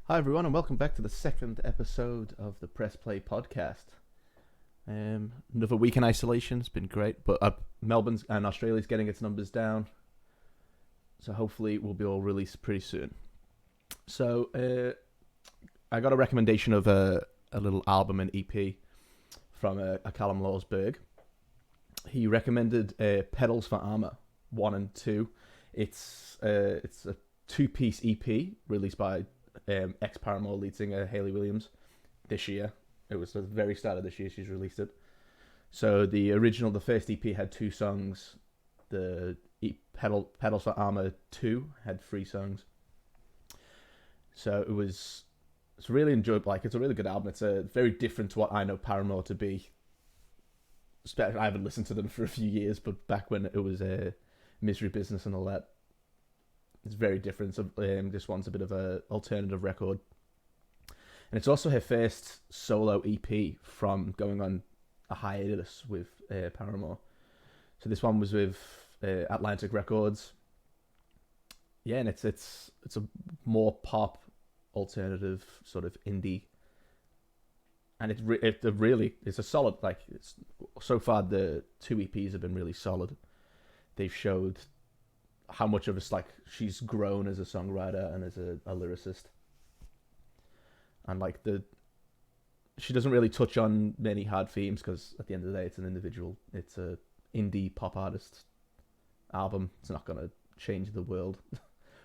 Hi everyone, and welcome back to the second episode of the Press Play podcast. Another week in isolation. It's been great, but Melbourne's and Australia's getting its numbers down, so hopefully we'll be all released pretty soon. So I got a recommendation of a little album and EP from a Callum Lawsberg. He recommended Pedals for Armour 1 and 2. It's a two-piece EP released by ex-Paramore lead singer Hayley Williams this year. It was the very start of this year she's released it. So the first EP had 2 songs. The Pedals for Armour 2 had 3 songs. So it's really enjoyable. Like, it's a really good album. It's very different to what I know Paramore to be. I haven't listened to them for a few years, but back when it was Misery Business and all that, it's very different. So, this one's a bit of a alternative record, and it's also her first solo EP from going on a hiatus with Paramore. So this one was with Atlantic Records. Yeah, and it's a more pop, alternative sort of indie, and it's a solid. Like, so far the 2 EPs have been really solid. They've showed how much of us, like, she's grown as a songwriter and as a lyricist, and like she doesn't really touch on many hard themes because at the end of the day it's a indie pop artist album. It's not gonna change the world,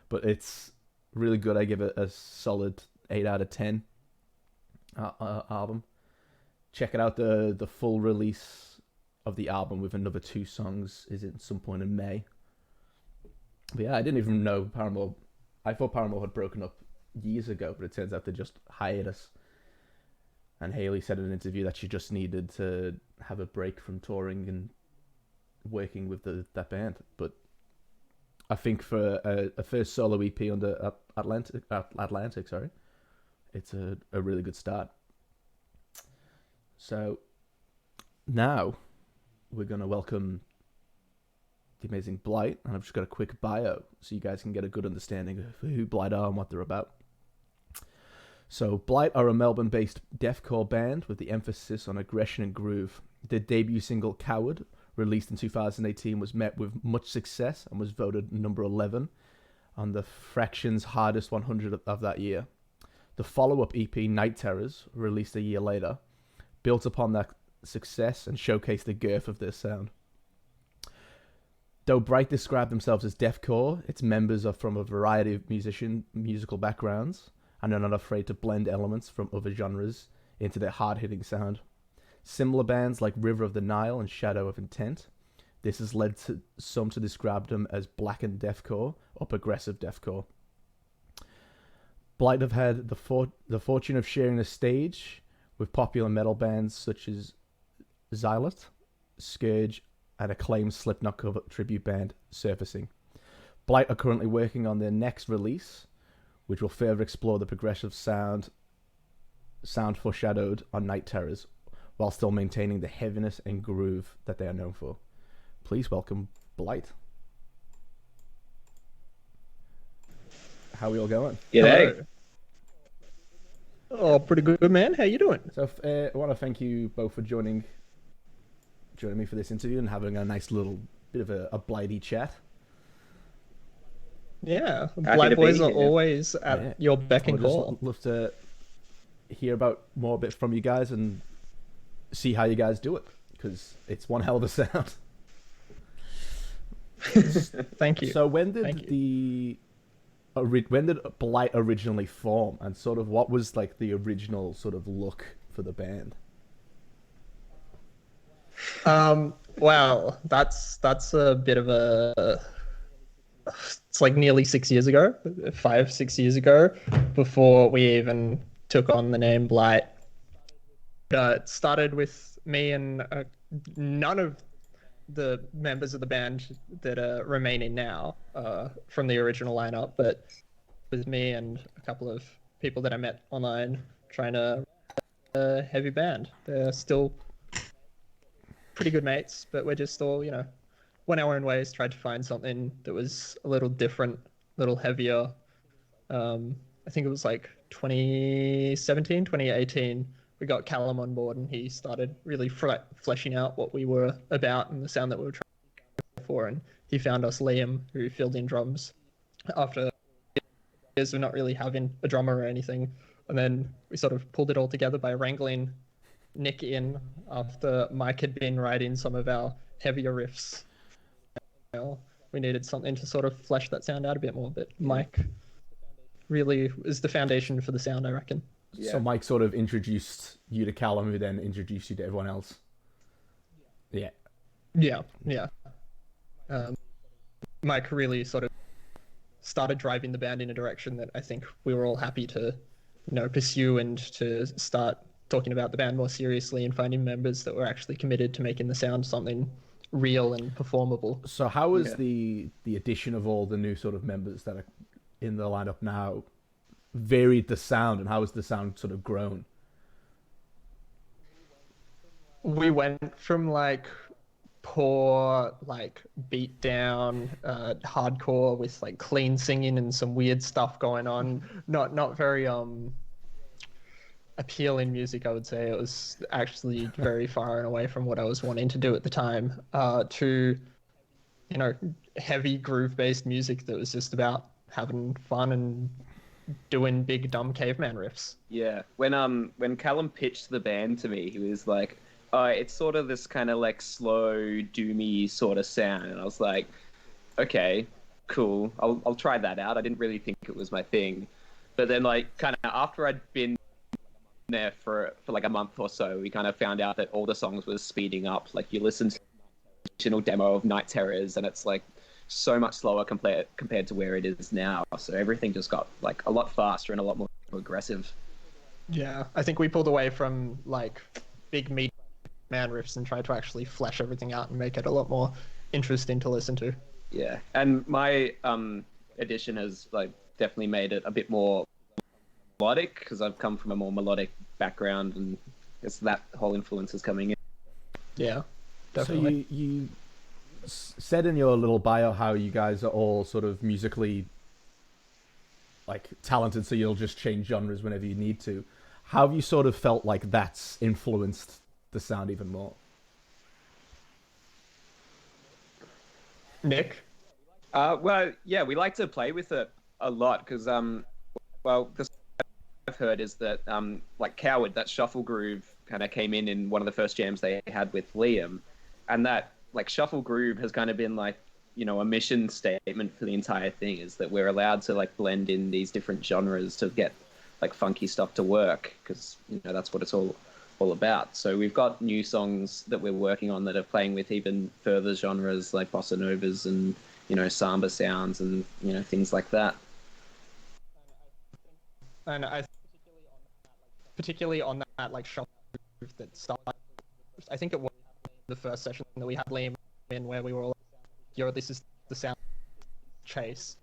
but it's really good. I give it a solid 8 out of 10 album. Check it out. The full release of the album with another 2 songs is at some point in May. But yeah, I didn't even know Paramore. I thought Paramore had broken up years ago, but it turns out they're just hiatus. And Hayley said in an interview that she just needed to have a break from touring and working with that band. But I think for a first solo EP under Atlantic, it's a really good start. So now we're going to welcome the amazing Blight, and I've just got a quick bio so you guys can get a good understanding of who Blight are and what they're about. So Blight are a Melbourne-based deathcore band with the emphasis on aggression and groove. Their debut single Coward, released in 2018, was met with much success and was voted number 11 on the Fraction's Hardest 100 of that year. The follow-up EP Night Terrors, released a year later, built upon that success and showcased the girth of their sound. Though Bright describe themselves as deathcore, its members are from a variety of musical backgrounds and are not afraid to blend elements from other genres into their hard-hitting sound. Similar bands like River of the Nile and Shadow of Intent, this has led to some to describe them as blackened deathcore or progressive deathcore. Blight have had the fortune of sharing the stage with popular metal bands such as Xylot, Scourge, and acclaimed Slipknot cover tribute band Surfacing. Blight are currently working on their next release, which will further explore the progressive sound foreshadowed on Night Terrors, while still maintaining the heaviness and groove that they are known for. Please welcome Blight. How are we all going? G'day. Oh, pretty good, man. How you doing? So I want to thank you both for joining me for this interview and having a nice little bit of a Blighty chat. Yeah, Happy Blight to be Boys are here. always at your beck and I'd just call. love to hear about more bits from you guys and see how you guys do it, because it's one hell of a sound. Thank you. So when Thank did when did Blight originally form, and sort of what was like the original sort of look for the band? Wow, that's a bit of a. It's like nearly 6 years ago, 5-6 years ago, before we even took on the name Blight. It started with me and none of the members of the band that are remaining now from the original lineup, but it was me and a couple of people that I met online trying to a heavy band. They're still pretty good mates, but we're just all, went our own ways, tried to find something that was a little different, a little heavier. I think it was like 2017, 2018, we got Callum on board and he started really fleshing out what we were about and the sound that we were trying for. And he found us Liam, who filled in drums after years of not really having a drummer or anything. And then we sort of pulled it all together by wrangling Nick in after Mike had been writing some of our heavier riffs. We needed something to sort of flesh that sound out a bit more, but Mike really is the foundation for the sound, I reckon. So Mike sort of introduced you to Callum, who then introduced you to everyone else. Yeah. Mike really sort of started driving the band in a direction that I think we were all happy to, pursue and to start talking about the band more seriously and finding members that were actually committed to making the sound something real and performable. So how has the addition of all the new sort of members that are in the lineup now varied the sound, and how has the sound sort of grown? We went from like poor, like beat down, hardcore with like clean singing and some weird stuff going on. Not very appealing music, I would say. It was actually very far and away from what I was wanting to do at the time. To heavy groove based music that was just about having fun and doing big dumb caveman riffs. Yeah, when Callum pitched the band to me, he was like, it's sort of this kind of like slow, doomy sort of sound. And I was like, okay, cool. I'll try that out. I didn't really think it was my thing. But then like kind of after I'd been there for like a month or so, we kind of found out that all the songs was speeding up. Like you listen to the original demo of Night Terrors and it's like so much slower compared to where it is now. So everything just got like a lot faster and a lot more aggressive. Yeah, I think we pulled away from like big meat man riffs and tried to actually flesh everything out and make it a lot more interesting to listen to. Yeah, and my edition has like definitely made it a bit more melodic because I've come from a more melodic background, and it's that whole influence is coming in. Yeah, definitely. So you said in your little bio how you guys are all sort of musically like talented, so you'll just change genres whenever you need to. How have you sort of felt like that's influenced the sound even more? Nick? Well, yeah, we like to play with it a lot because, well, the I've heard is that, like Coward, that shuffle groove kind of came in one of the first jams they had with Liam, and that like shuffle groove has kind of been like, a mission statement for the entire thing, is that we're allowed to like blend in these different genres to get like funky stuff to work, because that's what it's all about. So we've got new songs that we're working on that are playing with even further genres like bossa novas and samba sounds and things like that. And I particularly on that like shuffle groove that started, I think it was the first session that we had Liam in where we were all like, yo, this is the sound chase.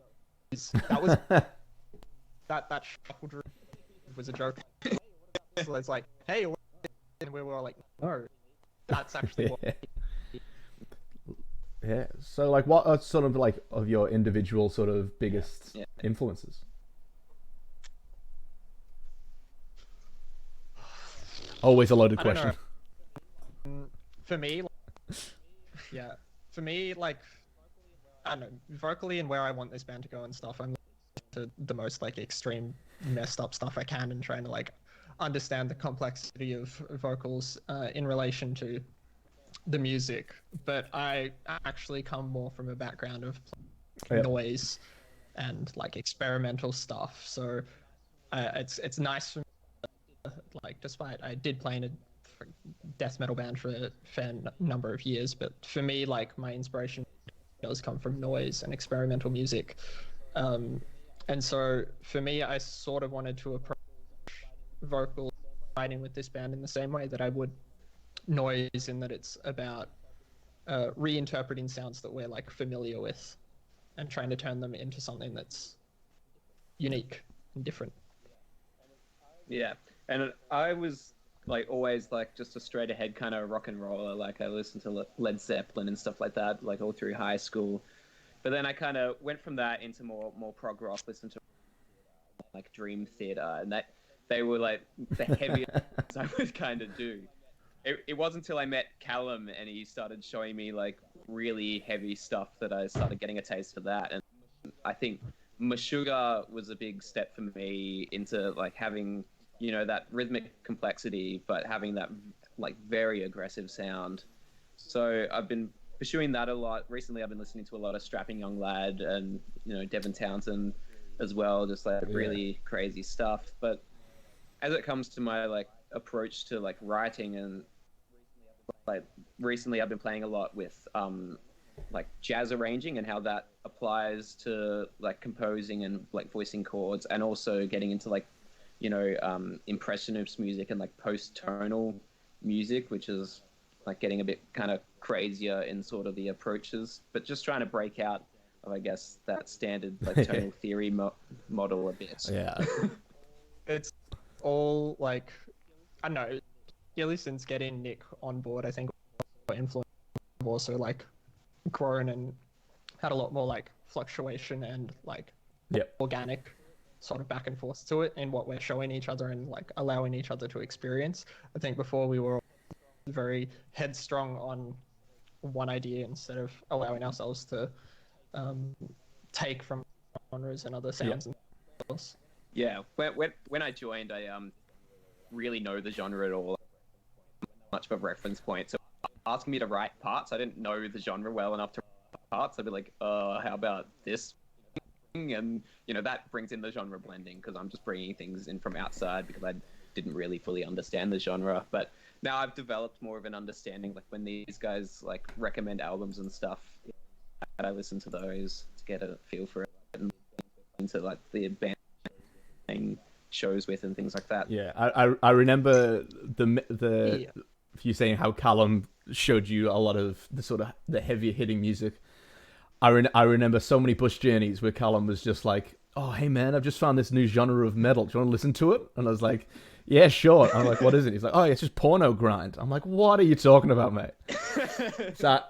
That was that shuffle groove was a joke. So it's like, hey, and we were all like, no, that's actually what. Yeah. So like, what are sort of like of your individual sort of biggest influences? Always a loaded question. For me, like, I don't know, vocally and where I want this band to go and stuff, I'm to the most like extreme messed up stuff I can and trying to like understand the complexity of vocals in relation to the music. But I actually come more from a background of noise and like experimental stuff. So it's nice for me, like, despite I did play in a death metal band for a fair number of years, but for me, like, my inspiration does come from noise and experimental music. And so for me, I sort of wanted to approach vocal writing with this band in the same way that I would noise, in that it's about reinterpreting sounds that we're like familiar with and trying to turn them into something that's unique and different. Yeah, and I was like always like just a straight ahead kind of rock and roller. Like I listened to Led Zeppelin and stuff like that, like all through high school. But then I kind of went from that into more prog rock, listened to like Dream Theater, and that they were like the heaviest I would kind of do. It wasn't until I met Callum and he started showing me like really heavy stuff that I started getting a taste for that. And I think Meshuggah was a big step for me into like having, you know, that rhythmic complexity, but having that like very aggressive sound. So I've been pursuing that a lot. Recently, I've been listening to a lot of Strapping Young Lad and, you know, Devin Townsend as well, just like really crazy stuff. But as it comes to my like approach to like writing, and like recently I've been playing a lot with like jazz arranging and how that applies to like composing and like voicing chords, and also getting into like, you know, impressionist music and like post-tonal music, which is like getting a bit kind of crazier in sort of the approaches, but just trying to break out of, I guess, that standard like tonal theory model a bit. Yeah. It's all like, I don't know, really since getting Nick on board, I think influence also like grown and had a lot more like fluctuation and like organic sort of back and forth to it in what we're showing each other and like allowing each other to experience. I think before we were very headstrong on one idea instead of allowing ourselves to take from genres and other sounds and styles. Yeah, when I joined, I really know the genre at all, much of a reference point. So asking me to write parts, I didn't know the genre well enough to write parts. I'd be like, how about this? And, you know, that brings in the genre blending, because I'm just bringing things in from outside because I didn't really fully understand the genre. But now I've developed more of an understanding, like when these guys like recommend albums and stuff, and I listen to those to get a feel for it, and into like the band shows with and things like that. Yeah, I remember the you saying how Callum showed you a lot of the sort of the heavier hitting music. I remember so many Bush journeys where Callum was just like, "Oh, hey man, I've just found this new genre of metal. Do you want to listen to it?" And I was like, "Yeah, sure." I'm like, "What is it?" He's like, "Oh, yeah, it's just porno grind." I'm like, "What are you talking about, mate?" So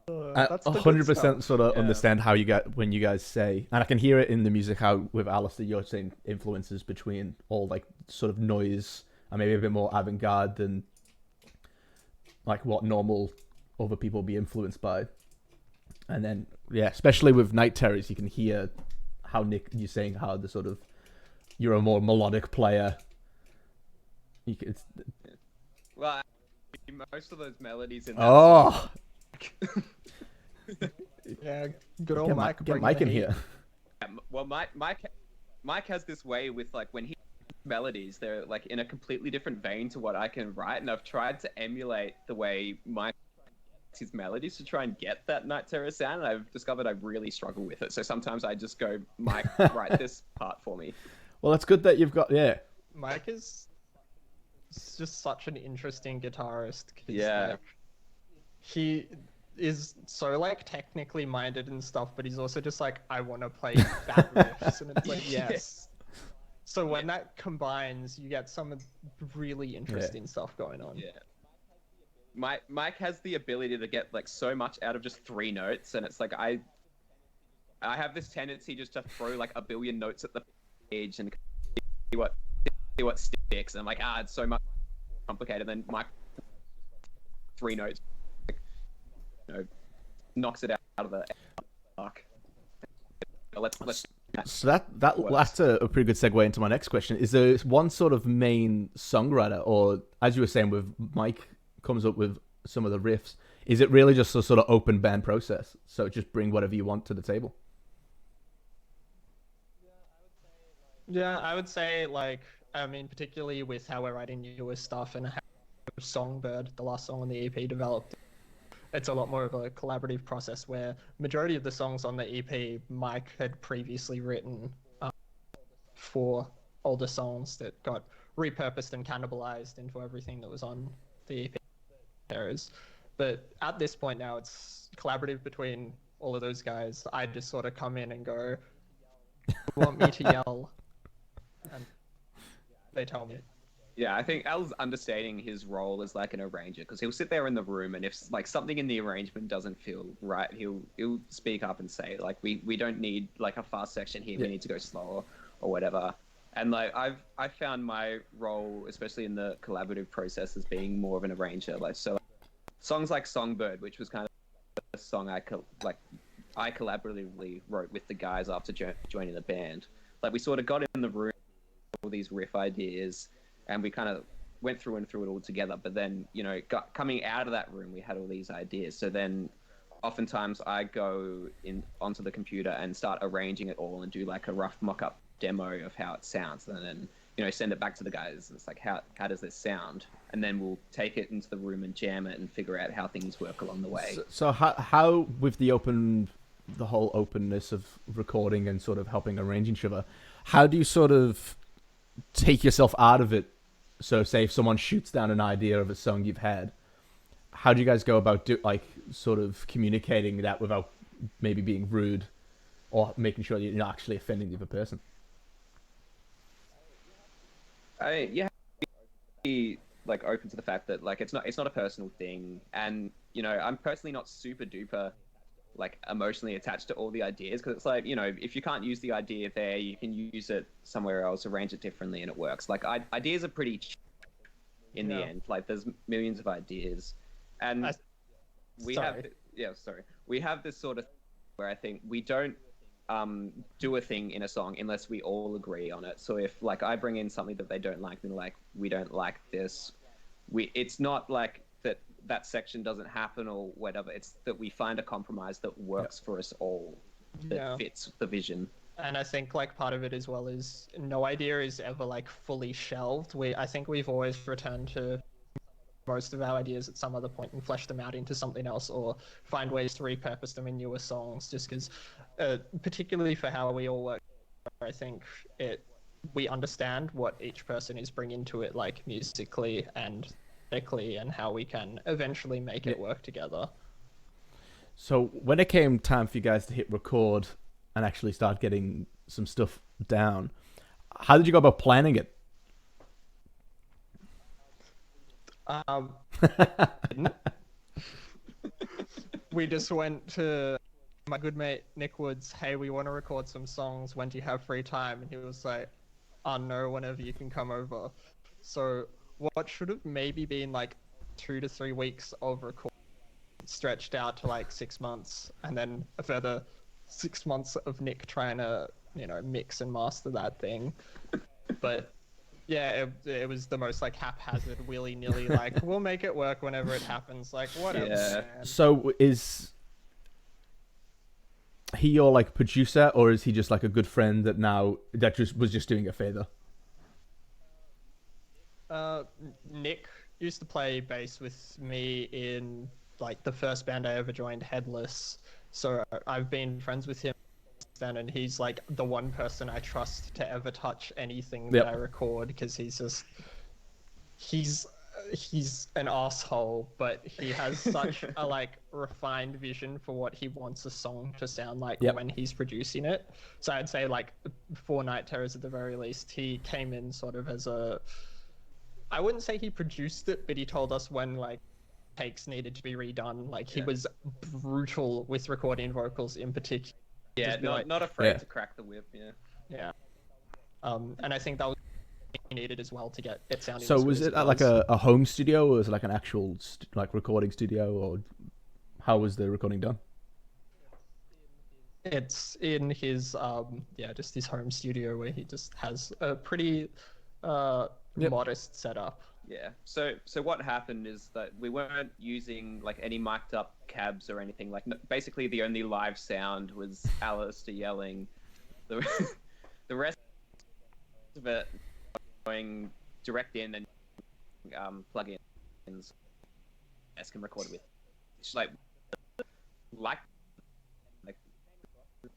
I 100% sort of understand how you get when you guys say, and I can hear it in the music how with Alistair you're saying influences between all like sort of noise and maybe a bit more avant-garde than like what normal other people be influenced by. And then especially with Night Terrors, you can hear how Nick, you're saying how the sort of you're a more melodic player. Well, most of those melodies in that song, yeah, good old Mike. Get Mike in here. Well, Mike has this way with like when he melodies, they're like in a completely different vein to what I can write, and I've tried to emulate the way Mike his melodies to try and get that Night Terror sound, and I've discovered I really struggle with it. So sometimes I just go, Mike, write this part for me. Well, that's good that you've got Mike is just such an interesting guitarist. Like, he is so like technically minded and stuff, but he's also just like, I want to play fat riffs, and it's like yes. So when that combines, you get some really interesting stuff going on. Yeah. Mike has the ability to get like so much out of just 3 notes, and it's like I have this tendency just to throw like a billion notes at the page and see what sticks. And I'm like, it's so much complicated. Then Mike 3 notes, like, you know, knocks it out of the arc. Let's. So that's a pretty good segue into my next question. Is there one sort of main songwriter, or as you were saying with Mike comes up with some of the riffs, is it really just a sort of open band process, so just bring whatever you want to the table? I would say like, I mean, particularly with how we're writing newer stuff and how Songbird, the last song on the EP, developed, it's a lot more of a collaborative process where majority of the songs on the EP Mike had previously written for older songs that got repurposed and cannibalized into everything that was on the EP. But at this point now, it's collaborative between all of those guys. I just sort of come in and go, "You want me to yell?" And they tell me. Yeah, I think Al's understating his role as like an arranger, because he'll sit there in the room, and if like something in the arrangement doesn't feel right, he'll speak up and say like, we don't need like a fast section here, we need to go slower, or whatever. And like I found my role, especially in the collaborative process, as being more of an arranger. Like so, songs like Songbird, which was kind of a song I collaboratively wrote with the guys after joining the band. Like we sort of got in the room all these riff ideas, and we kind of went through and threw it all together. But then, coming out of that room, we had all these ideas. So then, oftentimes, I go onto the computer and start arranging it all and do like a rough mock-up demo of how it sounds, and then send it back to the guys. It's like, how does this sound? And then we'll take it into the room and jam it and figure out how things work along the way. So how with the whole openness of recording and sort of helping arrange each other, how do you sort of take yourself out of it? So say if someone shoots down an idea of a song you've had, how do you guys go about sort of communicating that without maybe being rude or making sure you're not actually offending the other person? You have to be like open to the fact that like it's not a personal thing, and I'm personally not super duper like emotionally attached to all the ideas, because it's like, if you can't use the idea there, you can use it somewhere else, arrange it differently, and it works. Like ideas are pretty cheap in the end. Like there's millions of ideas, and we have this sort of where I think we don't do a thing in a song unless we all agree on it. So if like I bring in something that they don't like, then like we don't like this, it's not like that section doesn't happen or whatever. It's that we find a compromise that works for us all, that fits the vision. And I think like part of it as well is no idea is ever like fully shelved. I think we've always returned to most of our ideas at some other point and flesh them out into something else, or find ways to repurpose them in newer songs, just because particularly for how we all work, I think we understand what each person is bringing to it, like musically and technically, and how we can eventually make it work together. So when it came time for you guys to hit record and actually start getting some stuff down, how did you go about planning it? We just went to my good mate Nick Woods. Hey, we want to record some songs. When do you have free time? And he was like, "Oh no, whenever you can come over." So what should have maybe been like 2 to 3 weeks of recording stretched out to like 6 months, and then a further 6 months of Nick trying to mix and master that thing. But yeah, it was the most like haphazard, willy-nilly, like we'll make it work whenever it happens, like whatever. Man. So is he your like producer, or is he just like a good friend that was just doing a favor? Nick used to play bass with me in like the first band I ever joined, Headless. So I've been friends with him then, and he's like the one person I trust to ever touch anything that I record, because he's an asshole, but he has such a like refined vision for what he wants a song to sound like when he's producing it. So I'd say like for Night Terrors at the very least, he came in sort of as I wouldn't say he produced it, but he told us when like takes needed to be redone. Like he was brutal with recording vocals in particular. Yeah, not afraid to crack the whip. Yeah. And I think that was what he needed as well to get it sounding. So was it at like a home studio, or was it like an actual like recording studio, or how was the recording done? It's in his just his home studio, where he just has a pretty modest setup. Yeah. So what happened is that we weren't using like any mic'd up cabs or anything. Like basically the only live sound was Alistair yelling. The rest of it going direct in and plug-ins as can record it with. It's like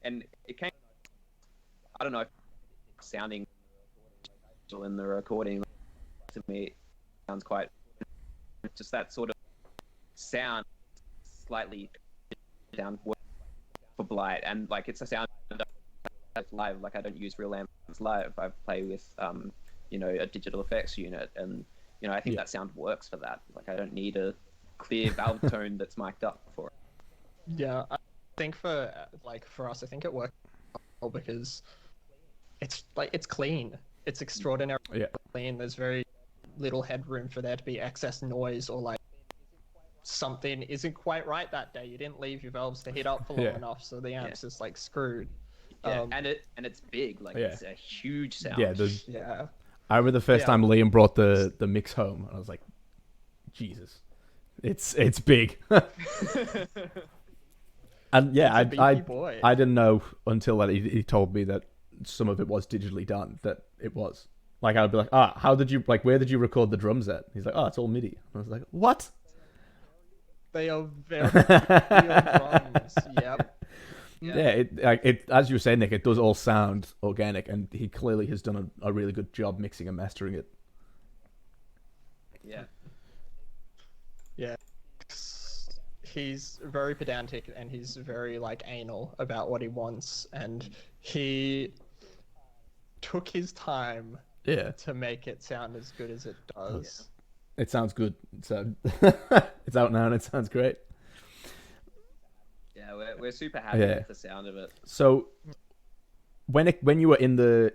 and it came. I don't know if sounding in the recording to me sounds quite just that sort of sound slightly down for Blight, and like it's a sound that's live. Like I don't use real amps live. I play with a digital effects unit, and I think that sound works for that. Like I don't need a clear valve tone that's mic'd up for it. Yeah, I think for us, I think it worked well because it's clean. It's extraordinarily Yeah. clean. There's very little headroom for there to be excess noise or like something isn't quite right that day. You didn't leave your valves to heat up for long Yeah. enough, so the amp's just like screwed. Yeah, and it's big. Like Yeah. it's a huge sound. Yeah, Yeah. I remember the first Yeah. time Liam brought the mix home, and I was like, Jesus, it's big. And yeah, It's a beefy boy. I didn't know until that he told me that some of it was digitally done. That it was like I would be like, how did you where did you record the drums at? He's like, it's all MIDI. I was like, what? They are very real drums. Yep. Yeah, it as you were saying, Nick, it does all sound organic, and he clearly has done a really good job mixing and mastering it. Yeah. Yeah. He's very pedantic and he's very like anal about what he wants, and he took his time to make it sound as good as it does. It sounds good. It's out now and it sounds great. Yeah, we're super happy with the sound of it. So when you were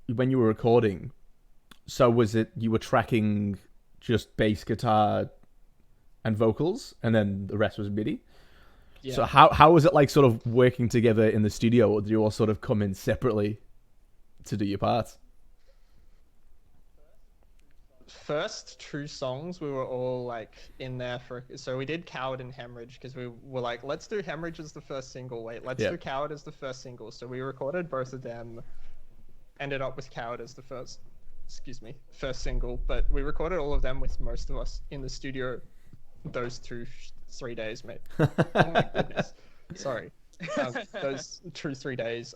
when you were recording, so was it you were tracking just bass guitar and vocals, and then the rest was MIDI? Yeah. So how was it like sort of working together in the studio, or did you all sort of come in separately to do your parts? First two songs we were all like in there so we did Coward and Hemorrhage because we were like, let's do Hemorrhage as the first single, let's do Coward as the first single. So we recorded both of them, ended up with Coward as the first single, but we recorded all of them with most of us in the studio those 3 days, mate. Oh my goodness. Sorry. Those 2-3 days.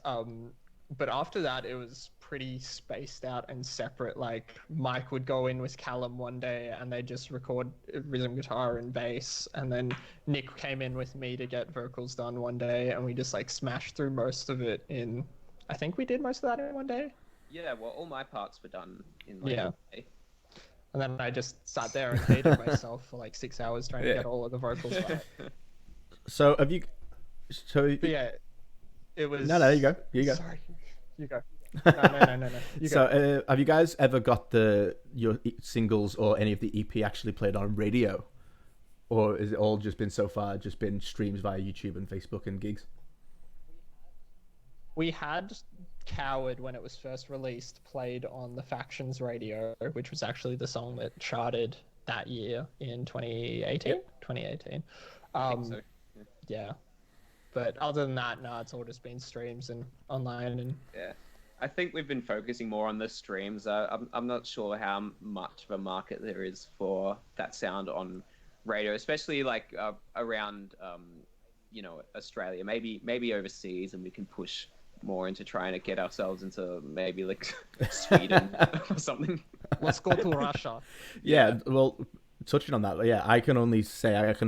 But after that, it was pretty spaced out and separate. Like Mike would go in with Callum one day and they just record rhythm guitar and bass, and then Nick came in with me to get vocals done one day, and we just like smashed through most of it in, I think we did most of that in one day. Yeah, well, all my parts were done in like a day. And then I just sat there and hated myself for like 6 hours trying to get all of the vocals right. So have you? So But yeah, it was. No, you go. You go. Sorry, you go. No. You go. So have you guys ever got your singles or any of the EP actually played on radio, or is it all just been so far just been streams via YouTube and Facebook and gigs? We had Coward, when it was first released, played on the Factions radio, which was actually the song that charted that year in 2018. 2018. I think so. Yeah. But other than that, no, it's all just been streams and online and. Yeah, I think we've been focusing more on the streams. I'm not sure how much of a market there is for that sound on radio, especially like around Australia, maybe overseas, and we can push more into trying to get ourselves into maybe like Sweden or something. Let's go to Russia. Yeah, well, touching on that, I can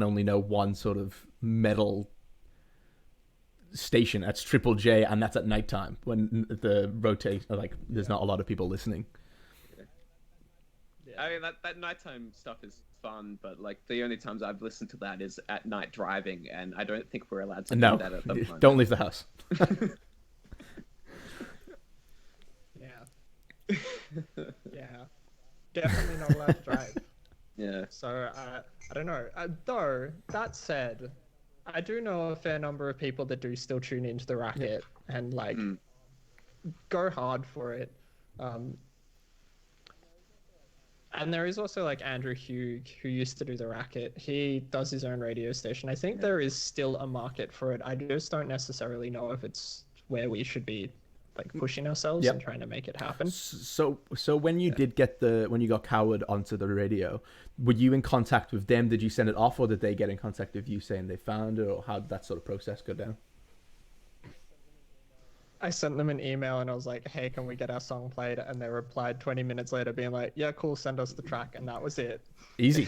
only know one sort of metal station. That's Triple J, and that's at nighttime when the rotate, like there's not a lot of people listening. I mean, that nighttime stuff is fun, but like the only times I've listened to that is at night driving, and I don't think we're allowed to do that at the moment. Don't leave the house. Yeah, definitely not allowed to drive. Yeah. So I don't know. Though that said, I do know a fair number of people that do still tune into the Racket and like go hard for it. And there is also like Andrew Hugh, who used to do the Racket. He does his own radio station. I think there is still a market for it. I just don't necessarily know if it's where we should be like pushing ourselves and trying to make it happen. So when you did get when you got Coward onto the radio, were you in contact with them? Did you send it off, or did they get in contact with you saying they found it, or how did that sort of process go down? I sent them an email and I was like, hey, can we get our song played? And they replied 20 minutes later being like, yeah, cool, send us the track. And that was it. Easy.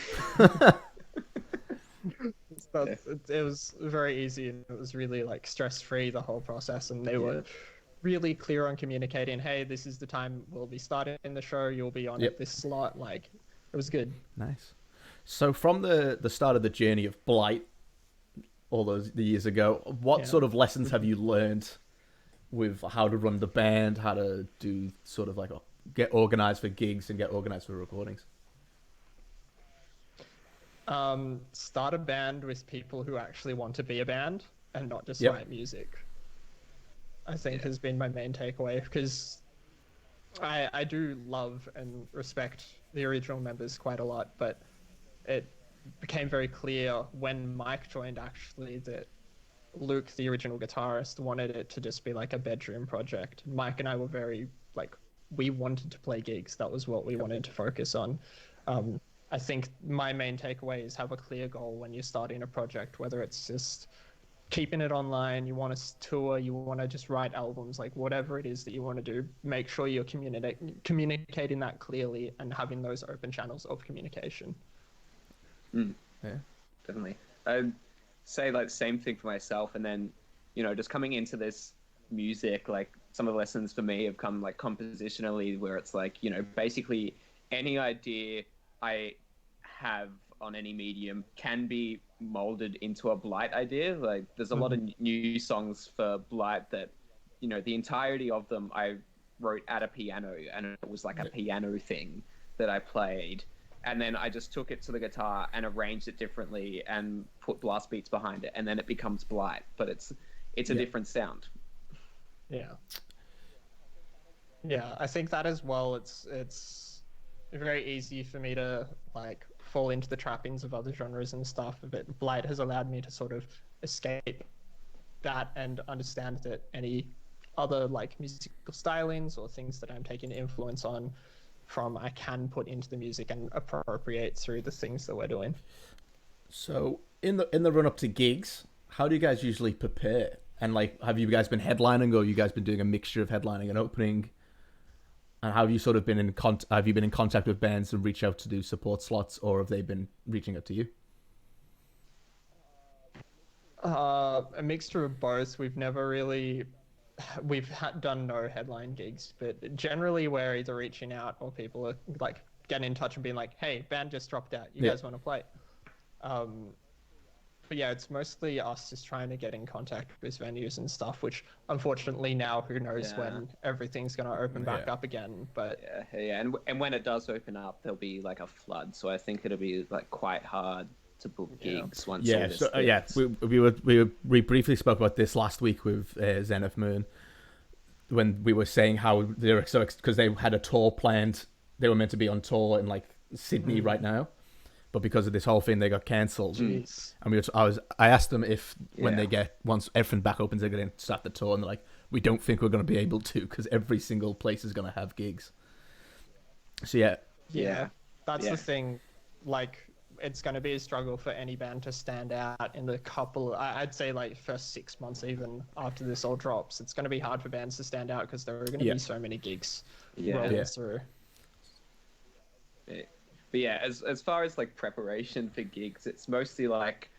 It was very easy, and it was really like stress-free, the whole process. And they were really clear on communicating, hey, this is the time we'll be starting the show. You'll be on at this slot. Like, it was good. Nice. So from the start of the journey of Blight all those years ago, what sort of lessons have you learned with how to run the band, how to do sort of like get organized for gigs and get organized for recordings? Start a band with people who actually want to be a band and not just Yep. write music. I think has been my main takeaway, because I do love and respect the original members quite a lot, but it became very clear when Mike joined actually that Luke, the original guitarist, wanted it to just be like a bedroom project. Mike and I were very like, we wanted to play gigs. That was what we wanted to focus on. I think my main takeaway is have a clear goal when you're starting a project, whether it's just keeping it online, you want to tour, you want to just write albums, like whatever it is that you want to do, make sure you're communicating that clearly and having those open channels of communication. Yeah, Definitely. I'd say like the same thing for myself, and then, you know, just coming into this music, like some of the lessons for me have come like compositionally, where it's like, you know, basically any idea I have on any medium can be molded into a Blight idea. Like there's a lot of new songs for Blight that, you know, the entirety of them I wrote at a piano, and it was like a piano thing that I played, and then I just took it to the guitar and arranged it differently and put blast beats behind it, and then it becomes Blight, but it's a different sound. Yeah, I think that as well, it's very easy for me to like fall into the trappings of other genres and stuff, but Blight has allowed me to sort of escape that and understand that any other like musical stylings or things that I'm taking influence on from, I can put into the music and appropriate through the things that we're doing. So in the run up to gigs, how do you guys usually prepare? And like, have you guys been headlining, or you guys been doing a mixture of headlining and opening? And how have you sort of been have you been in contact with bands and reach out to do support slots, or have they been reaching out to you? A mixture of both. We've done no headline gigs, but generally we're either reaching out or people are like getting in touch and being like, hey, band just dropped out, you guys want to play? But yeah, it's mostly us just trying to get in contact with venues and stuff, which unfortunately now, who knows when everything's going to open back up again. But and when it does open up, there'll be like a flood, so I think it'll be like quite hard to book gigs once. We briefly spoke about this last week with Zenith Moon, when we were saying how they're so, because they had a tour planned, they were meant to be on tour in like Sydney right now, but because of this whole thing they got cancelled. And I asked them if when they get, once everything back opens, they're going to start the tour, and they're like, we don't think we're going to be able to, because every single place is going to have gigs. So that's the thing, like it's going to be a struggle for any band to stand out in the couple, I'd say like first 6 months, even after this all drops. It's going to be hard for bands to stand out because there are going to be so many gigs rolling through. But yeah, as far as like preparation for gigs, it's mostly like,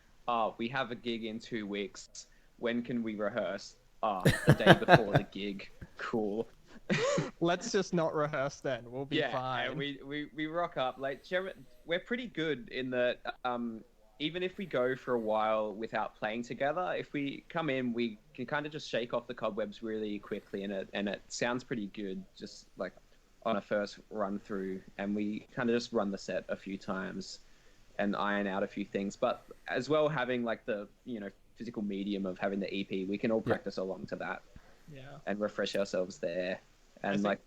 we have a gig in 2 weeks. When can we rehearse? The day before the gig. Cool. Let's just not rehearse then. We'll be fine. We rock up. Like, we're pretty good in that. Even if we go for a while without playing together, if we come in, we can kind of just shake off the cobwebs really quickly, and it sounds pretty good. Just like on a first run through, and we kind of just run the set a few times and iron out a few things. But as well, having like the physical medium of having the EP, we can all practice along to that. And refresh ourselves there. And like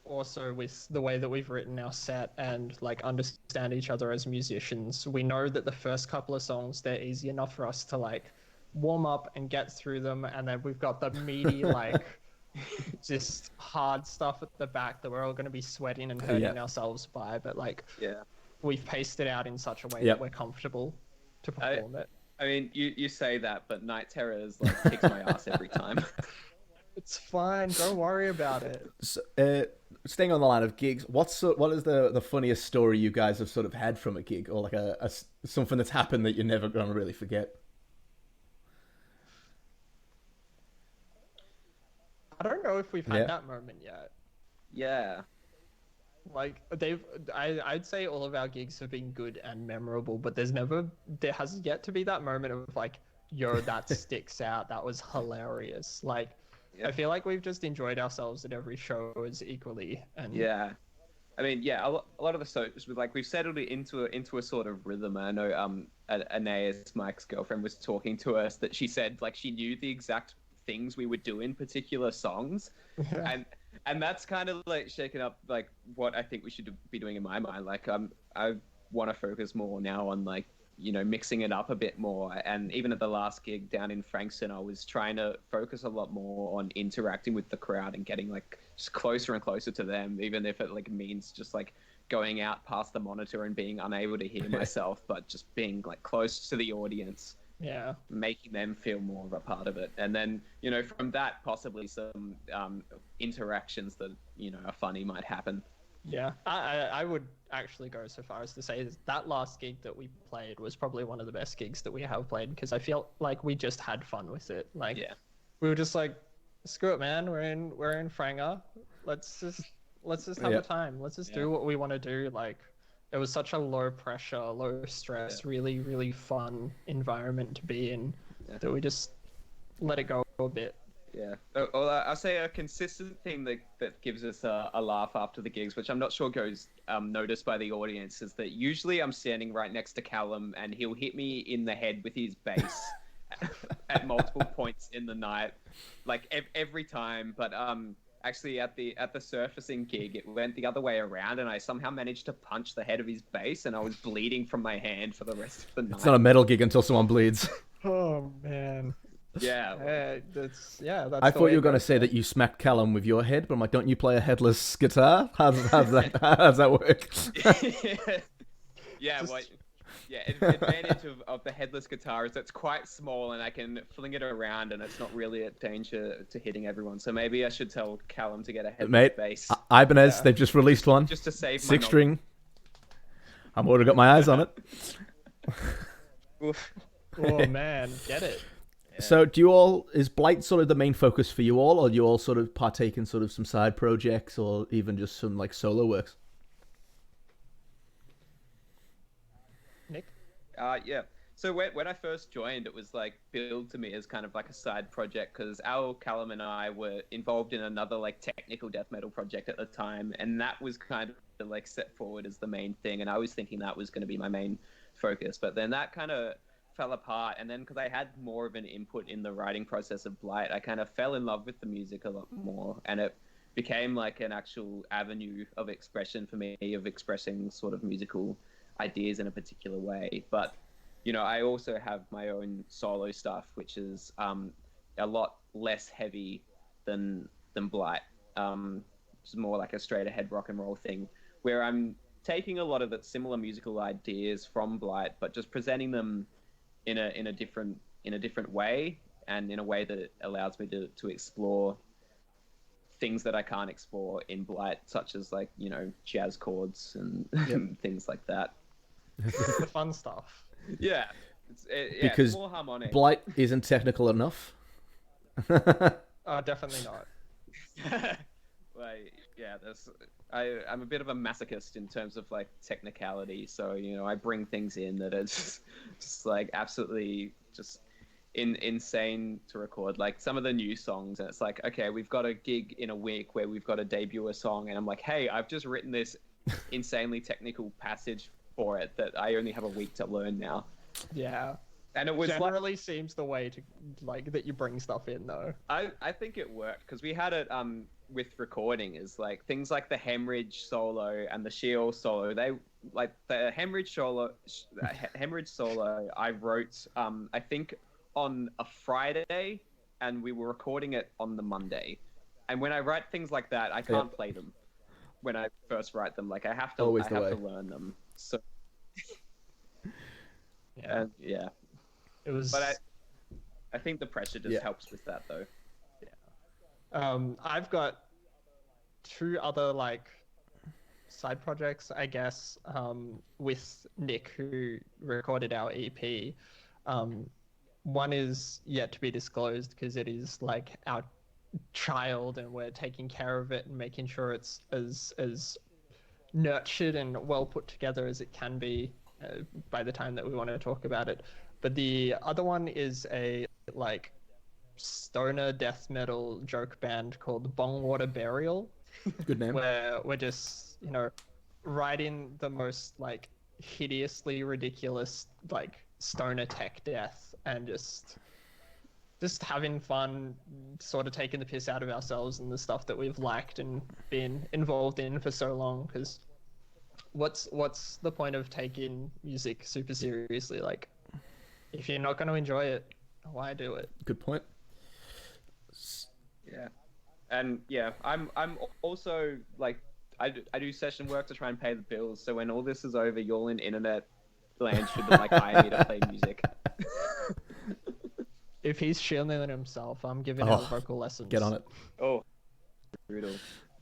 also with the way that we've written our set and like understand each other as musicians, we know that the first couple of songs, they're easy enough for us to like warm up and get through them, and then we've got the meaty like just hard stuff at the back that we're all going to be sweating and hurting ourselves by, but like we've paced it out in such a way that we're comfortable to perform it. I mean, you say that, but Night Terrors like kicks my ass every time. It's fine. Don't worry about it. So, staying on the line of gigs, what is the funniest story you guys have sort of had from a gig, or like a something that's happened that you're never going to really forget? I don't know if we've had that moment yet. Yeah. Like I'd say all of our gigs have been good and memorable, but there has yet to be that moment of like, yo, that sticks out. That was hilarious. Like I feel like we've just enjoyed ourselves at every show as equally. And Yeah. I mean, yeah, a lot of the soaps with like we've settled it into a sort of rhythm. I know Aeneas, Mike's girlfriend, was talking to us that she said like she knew the exact things we would do in particular songs, and that's kind of like shaken up like what I think we should be doing in my mind. Like I want to focus more now on like mixing it up a bit more. And even at the last gig down in Frankston, I was trying to focus a lot more on interacting with the crowd and getting like just closer and closer to them, even if it like means just like going out past the monitor and being unable to hear myself, but just being like close to the audience. Yeah. Making them feel more of a part of it. And then, from that, possibly some interactions that, are funny might happen. Yeah, I would actually go so far as to say that last gig that we played was probably one of the best gigs that we have played, because I feel like we just had fun with it. Like, we were just like, screw it, man. We're in Franga. Let's just have a time. Let's just do what we want to do. Like, it was such a low pressure, low stress, really, really fun environment to be in that we just let it go a bit. Yeah. Well, I'll say a consistent thing that gives us a laugh after the gigs, which I'm not sure goes noticed by the audience, is that usually I'm standing right next to Callum and he'll hit me in the head with his bass at multiple points in the night, like every time. But actually at the surfacing gig, it went the other way around, and I somehow managed to punch the head of his bass, and I was bleeding from my hand for the rest of the night. It's not a metal gig until someone bleeds. Oh man. Yeah. That's I thought you were going to say that you smacked Callum with your head, but I'm like, don't you play a headless guitar? How's that work? Yeah, advantage of the headless guitar is it's quite small and I can fling it around and it's not really a danger to hitting everyone. So maybe I should tell Callum to get a headless bass. Ibanez, they've just released one. Just to save my 6-string. I've already got my eyes on it. Oh man, get it. So is Blight sort of the main focus for you all, or do you all sort of partake in sort of some side projects or even just some like solo works? Nick? Yeah. So when I first joined, it was like billed to me as kind of like a side project because Callum and I were involved in another like technical death metal project at the time, and that was kind of like set forward as the main thing, and I was thinking that was going to be my main focus, but then that kind of fell apart, and then because I had more of an input in the writing process of Blight, I kind of fell in love with the music a lot more, and it became like an actual avenue of expression for me, of expressing sort of musical ideas in a particular way. But I also have my own solo stuff, which is a lot less heavy than Blight. It's more like a straight ahead rock and roll thing, where I'm taking a lot of the similar musical ideas from Blight, but just presenting them in a different way, and in a way that it allows me to explore things that I can't explore in Blight, such as like jazz chords and things like that. The fun stuff. Yeah, because it's more harmonic. Blight isn't technical enough. Definitely not. Like, yeah, I'm a bit of a masochist in terms of like technicality, so I bring things in that are just like absolutely just insane to record. Like some of the new songs, and it's like, okay, we've got a gig in a week where we've got to debut a song, and I'm like, hey, I've just written this insanely technical passage for it that I only have a week to learn now. Yeah. And it was generally seems the way to like that you bring stuff in though. I think it worked because we had it with recording is like things like the hemorrhage solo and the Sheol solo. They like the hemorrhage solo I wrote I think on a Friday, and we were recording it on the Monday. And when I write things like that, I can't play them when I first write them. Like I have to learn them. So yeah. It was. But I think the pressure just helps with that, though. Yeah. I've got 2 other like side projects, I guess, with Nick, who recorded our EP. One is yet to be disclosed because it is like our child, and we're taking care of it and making sure it's as nurtured and well put together as it can be by the time that we want to talk about it. But the other one is a like stoner death metal joke band called Bongwater Burial, Good name. where we're just, writing the most like hideously ridiculous like stoner tech death and just having fun, sort of taking the piss out of ourselves and the stuff that we've liked and been involved in for so long. Because what's the point of taking music super seriously? Like, if you're not going to enjoy it, why do it? Good point. Yeah, and yeah, I'm also like I do session work to try and pay the bills. So when all this is over, y'all in internet land should like hire me to play music. If he's shilling himself, I'm giving out vocal lessons. Get on it. Oh, brutal.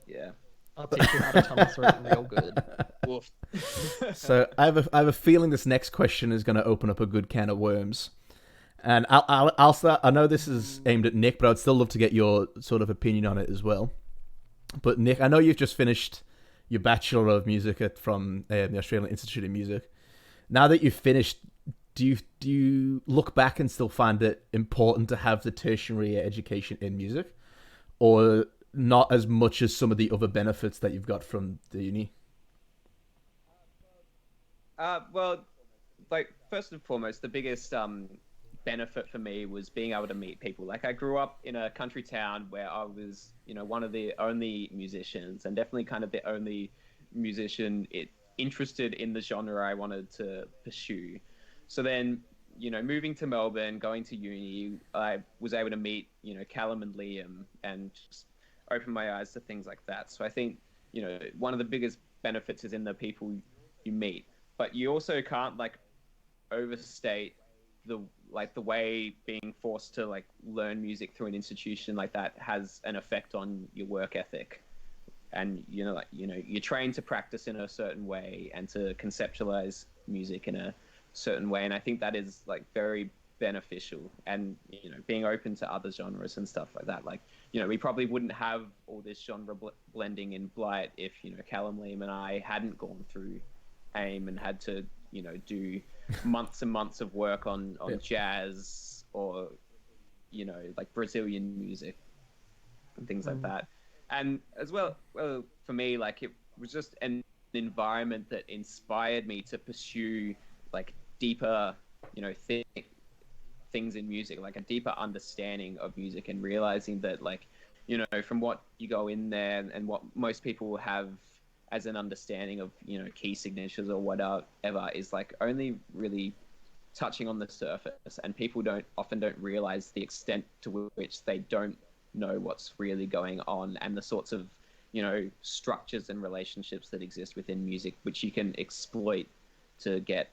Yeah. I'll teach you how to tunnel through it real good. Woof. So I have a feeling this next question is going to open up a good can of worms, and I'll start. I know this is aimed at Nick, but I'd still love to get your sort of opinion on it as well. But Nick, I know you've just finished your Bachelor of Music from the Australian Institute of Music. Now that you've finished, do you look back and still find it important to have the tertiary education in music, or not as much as some of the other benefits that you've got from the uni? Well, like first and foremost, the biggest benefit for me was being able to meet people. Like I grew up in a country town where I was, one of the only musicians, and definitely kind of the only musician interested in the genre I wanted to pursue. So then, moving to Melbourne, going to uni, I was able to meet, Callum and Liam and just open my eyes to things like that. So I think, one of the biggest benefits is in the people you meet, but you also can't like overstate the way being forced to like learn music through an institution like that has an effect on your work ethic. And, you're trained to practice in a certain way and to conceptualize music in a certain way. And I think that is like very beneficial, and, being open to other genres and stuff like that. Like, we probably wouldn't have all this genre blending in Blight if, Callum, Liam and I hadn't gone through AIM and had to, do months and months of work on jazz or, like Brazilian music and things like that. And as well, for me, like it was just an environment that inspired me to pursue like deeper, things in music, like a deeper understanding of music, and realizing that like, from what you go in there and what most people have as an understanding of, key signatures or whatever is like only really touching on the surface, and people often don't realize the extent to which they don't know what's really going on, and the sorts of, structures and relationships that exist within music, which you can exploit to get,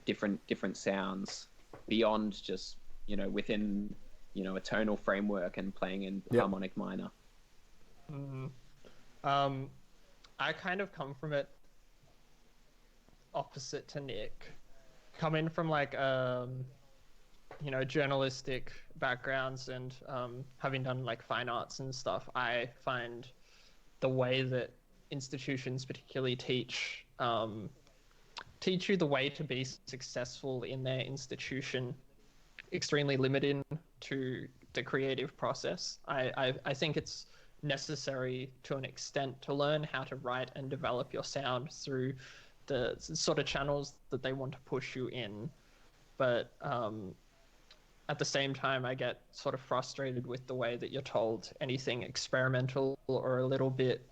different sounds beyond just, within, a tonal framework and playing in harmonic minor. I kind of come from it opposite to Nick, coming from like journalistic backgrounds and having done like fine arts and stuff. I find the way that institutions particularly teach you the way to be successful in their institution extremely limiting to the creative process. I think it's necessary to an extent to learn how to write and develop your sound through the sort of channels that they want to push you in. But at the same time, I get sort of frustrated with the way that you're told anything experimental or a little bit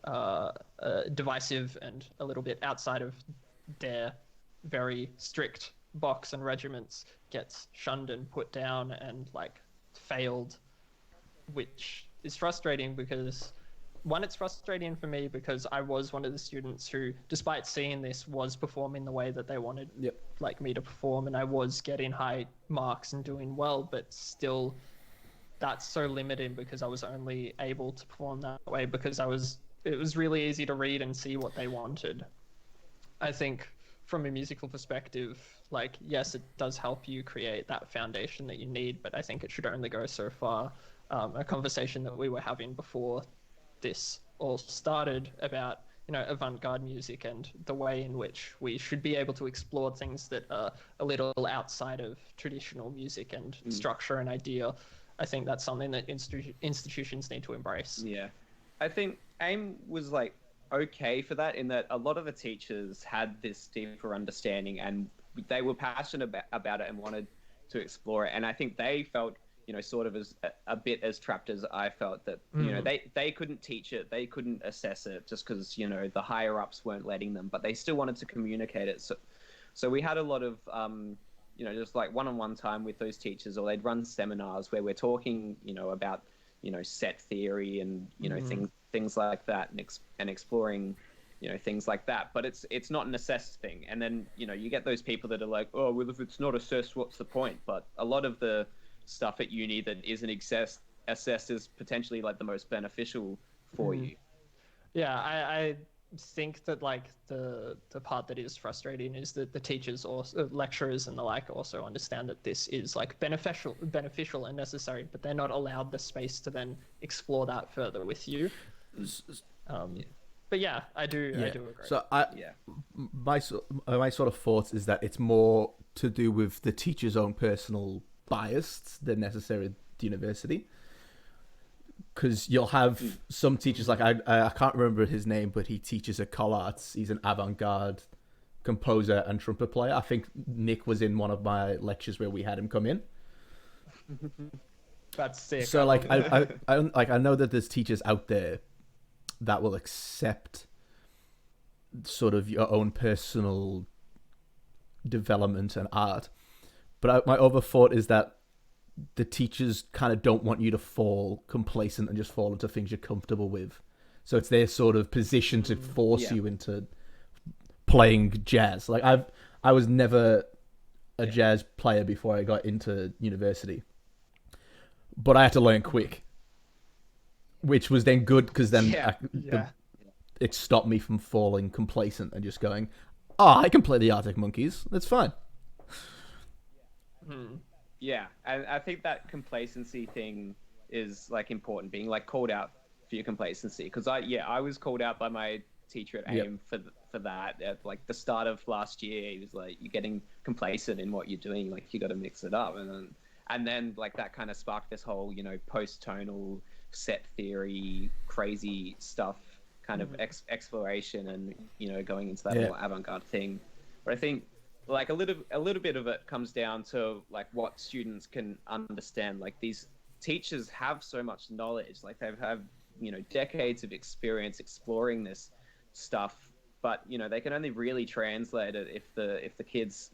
divisive and a little bit outside of their very strict box and regiments gets shunned and put down and like failed, which is frustrating because it's frustrating for me because I was one of the students who, despite seeing this, was performing the way that they wanted like me to perform, and I was getting high marks and doing well, but still that's so limiting because I was only able to perform that way because it was really easy to read and see what they wanted. I think from a musical perspective, like, yes, it does help you create that foundation that you need, but I think it should only go so far. A conversation that we were having before this all started about, avant-garde music and the way in which we should be able to explore things that are a little outside of traditional music and structure and idea. I think that's something that institutions need to embrace. Yeah. I think AIM was like okay for that in that a lot of the teachers had this deeper understanding and they were passionate about it and wanted to explore it. And I think they felt, sort of as a bit as trapped as I felt that, they couldn't teach it, they couldn't assess it just because, the higher ups weren't letting them, but they still wanted to communicate it. So we had a lot of, just like one-on-one time with those teachers, or they'd run seminars where we're talking, about, set theory and, things like that and exploring, things like that. But it's not an assessed thing. And then, you get those people that are like, oh, well, if it's not assessed, what's the point? But a lot of the stuff at uni that isn't assessed is potentially like the most beneficial for you. Yeah, I think that like the part that is frustrating is that the teachers or lecturers and the like also understand that this is like beneficial and necessary, but they're not allowed the space to then explore that further with you. But yeah, I do agree. So my sort of thoughts is that it's more to do with the teacher's own personal bias than necessary at the university. Because you'll have some teachers, like I can't remember his name, but he teaches at Collards. He's an avant-garde composer and trumpet player. I think Nick was in one of my lectures where we had him come in. That's sick. So like I know that there's teachers out there that will accept sort of your own personal development and art, but my other thought is that the teachers kind of don't want you to fall complacent and just fall into things you're comfortable with. So it's their sort of position to force you into playing jazz. Like I was never a jazz player before I got into university, but I had to learn quick, which was then good because then it stopped me from falling complacent and just going, oh, I can play the Arctic Monkeys. That's fine. Yeah, and I think that complacency thing is like important, being like called out for your complacency. Because I was called out by my teacher at AIM for that at like the start of last year. He was like, "You're getting complacent in what you're doing. Like you got to mix it up." And then like that kind of sparked this whole post-tonal set theory, crazy stuff, kind of exploration, and going into that more avant-garde thing. But I think like a little bit of it comes down to like what students can understand. Like these teachers have so much knowledge, like they have decades of experience exploring this stuff, but they can only really translate it if the kids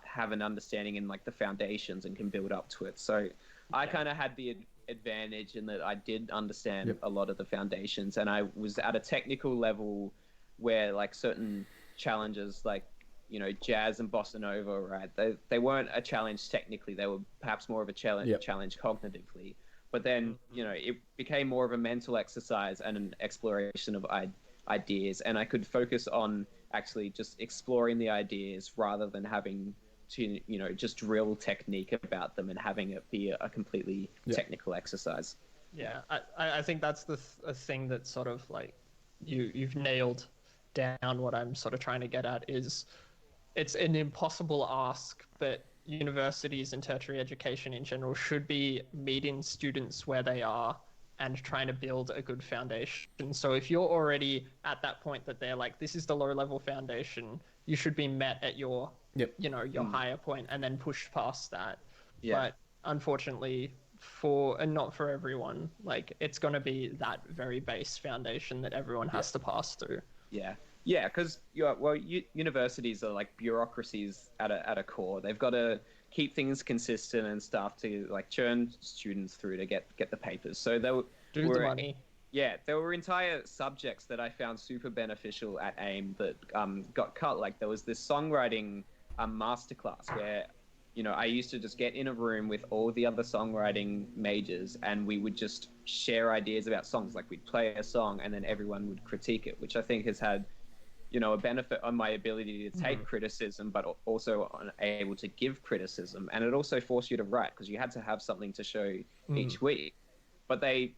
have an understanding in like the foundations and can build up to it. So I kind of had the advantage in that I did understand a lot of the foundations, and I was at a technical level where like certain challenges like jazz and bossa nova, right? They weren't a challenge technically. They were perhaps more of a challenge cognitively. But then, it became more of a mental exercise and an exploration of ideas. And I could focus on actually just exploring the ideas rather than having to, just drill technique about them and having it be a completely technical exercise. Yeah, I think that's the thing that sort of like you've nailed down what I'm sort of trying to get at is it's an impossible ask, but universities and tertiary education in general should be meeting students where they are and trying to build a good foundation. So if you're already at that point that they're like, this is the low level foundation, you should be met at your, your higher point and then pushed past that. Yeah. But unfortunately not for everyone, like it's going to be that very base foundation that everyone has to pass through. Yeah. Yeah, because universities are like bureaucracies at a core. They've got to keep things consistent and stuff to like churn students through to get the papers. So they the money. Yeah, there were entire subjects that I found super beneficial at AIM that got cut. Like there was this songwriting masterclass where I used to just get in a room with all the other songwriting majors and we would just share ideas about songs. Like we'd play a song and then everyone would critique it, which I think has had a benefit on my ability to take criticism, but also on able to give criticism. And it also forced you to write because you had to have something to show each week. But they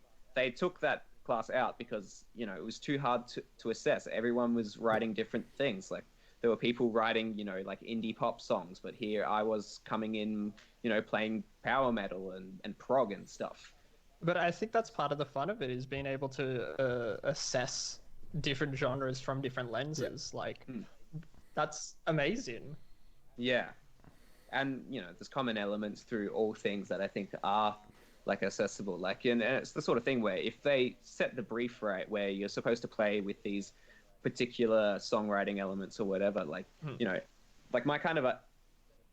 took that class out because, it was too hard to assess. Everyone was writing different things. Like there were people writing, you know, like indie pop songs, but here I was coming in, you know, playing power metal and prog and stuff. But I think that's part of the fun of it, is being able to assess different genres from different lenses. Like, that's amazing. Yeah. And, you know, there's common elements through all things that I think are like accessible. Like, and it's the sort of thing where if they set the brief right, where you're supposed to play with these particular songwriting elements or whatever, like, you know, like my kind of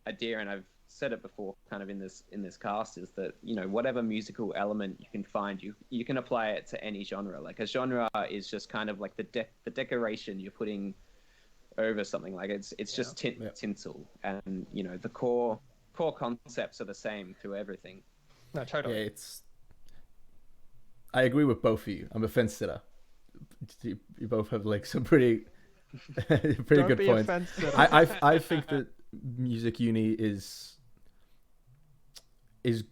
idea, and I've said it before kind of in this cast, is that, you know, whatever musical element you can find, you can apply it to any genre. Like a genre is just kind of like the decoration you're putting over something. Like it's just tinsel, and, you know, the core concepts are the same through everything. No, totally. Yeah, I agree with both of you. I'm a fence sitter. You both have like some pretty good points. I think that music uni is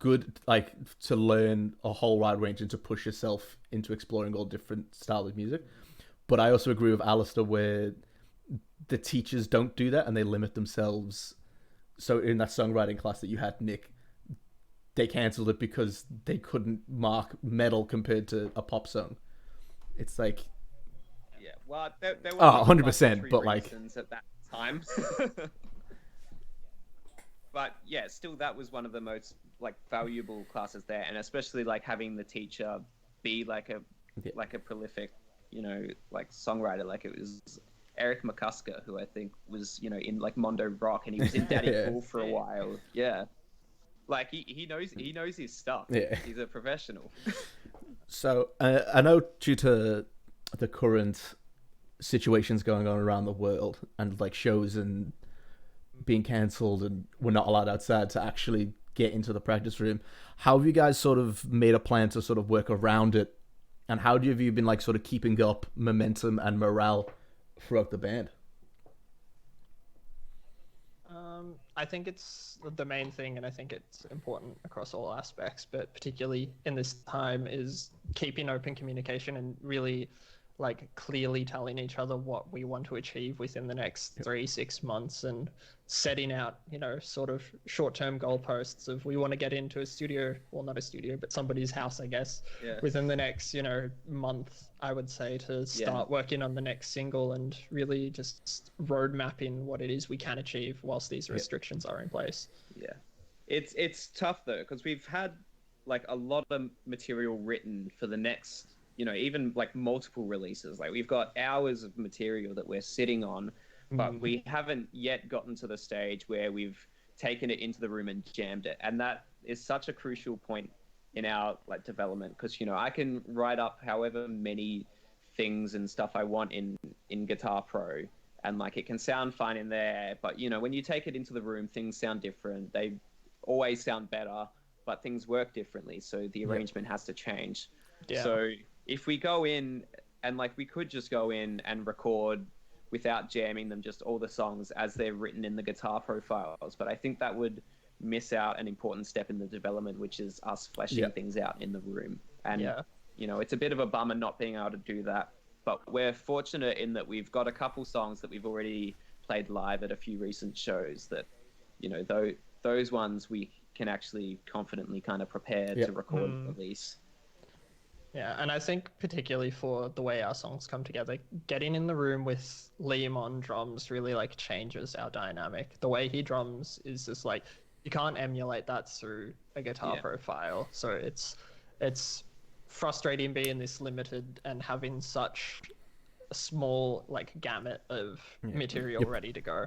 good, like, to learn a whole wide range and to push yourself into exploring all different styles of music. But I also agree with Alistair where the teachers don't do that and they limit themselves. So in that songwriting class that you had, Nick, they cancelled it because they couldn't mark metal compared to a pop song. It's like, yeah, well, there were 100%, but like at that time. But yeah, still, that was one of the most like valuable classes there, and especially like having the teacher be like a prolific, you know, like songwriter. Like it was Eric McCusker, who I think was, you know, in like Mondo Rock, and he was in Daddy Cool for a while. Yeah. Like he knows his stuff. Yeah. He's a professional. So I know due to the current situations going on around the world and like shows and being cancelled and we're not allowed outside to actually get into the practice room, how have you guys sort of made a plan to sort of work around it? And how have you been like sort of keeping up momentum and morale throughout the band? I think it's the main thing, and I think it's important across all aspects, but particularly in this time, is keeping open communication and really like clearly telling each other what we want to achieve within the next 3-6 months, and setting out, you know, sort of short-term goalposts of we want to get into a studio, well, not a studio, but somebody's house, I guess, within the next, you know, month, I would say, to start working on the next single and really just road mapping what it is we can achieve whilst these restrictions are in place. Yeah. It's tough though, because we've had like a lot of material written for the next, you know, even like multiple releases. Like we've got hours of material that we're sitting on, but we haven't yet gotten to the stage where we've taken it into the room and jammed it. And that is such a crucial point in our like development, because, you know, I can write up however many things and stuff I want in Guitar Pro, and like it can sound fine in there, but, you know, when you take it into the room, things sound different. They always sound better, but things work differently, so the arrangement has to change. So if we go in and like we could just go in and record without jamming them, just all the songs as they're written in the Guitar Pro files, but I think that would miss out an important step in the development, which is us fleshing things out in the room. And you know, it's a bit of a bummer not being able to do that, but we're fortunate in that we've got a couple songs that we've already played live at a few recent shows that, you know, those ones we can actually confidently kind of prepare to record and release. Yeah, and I think particularly for the way our songs come together, getting in the room with Liam on drums really like changes our dynamic. The way he drums is just like, you can't emulate that through a Guitar Pro file. So it's frustrating being this limited and having such a small like gamut of material ready to go.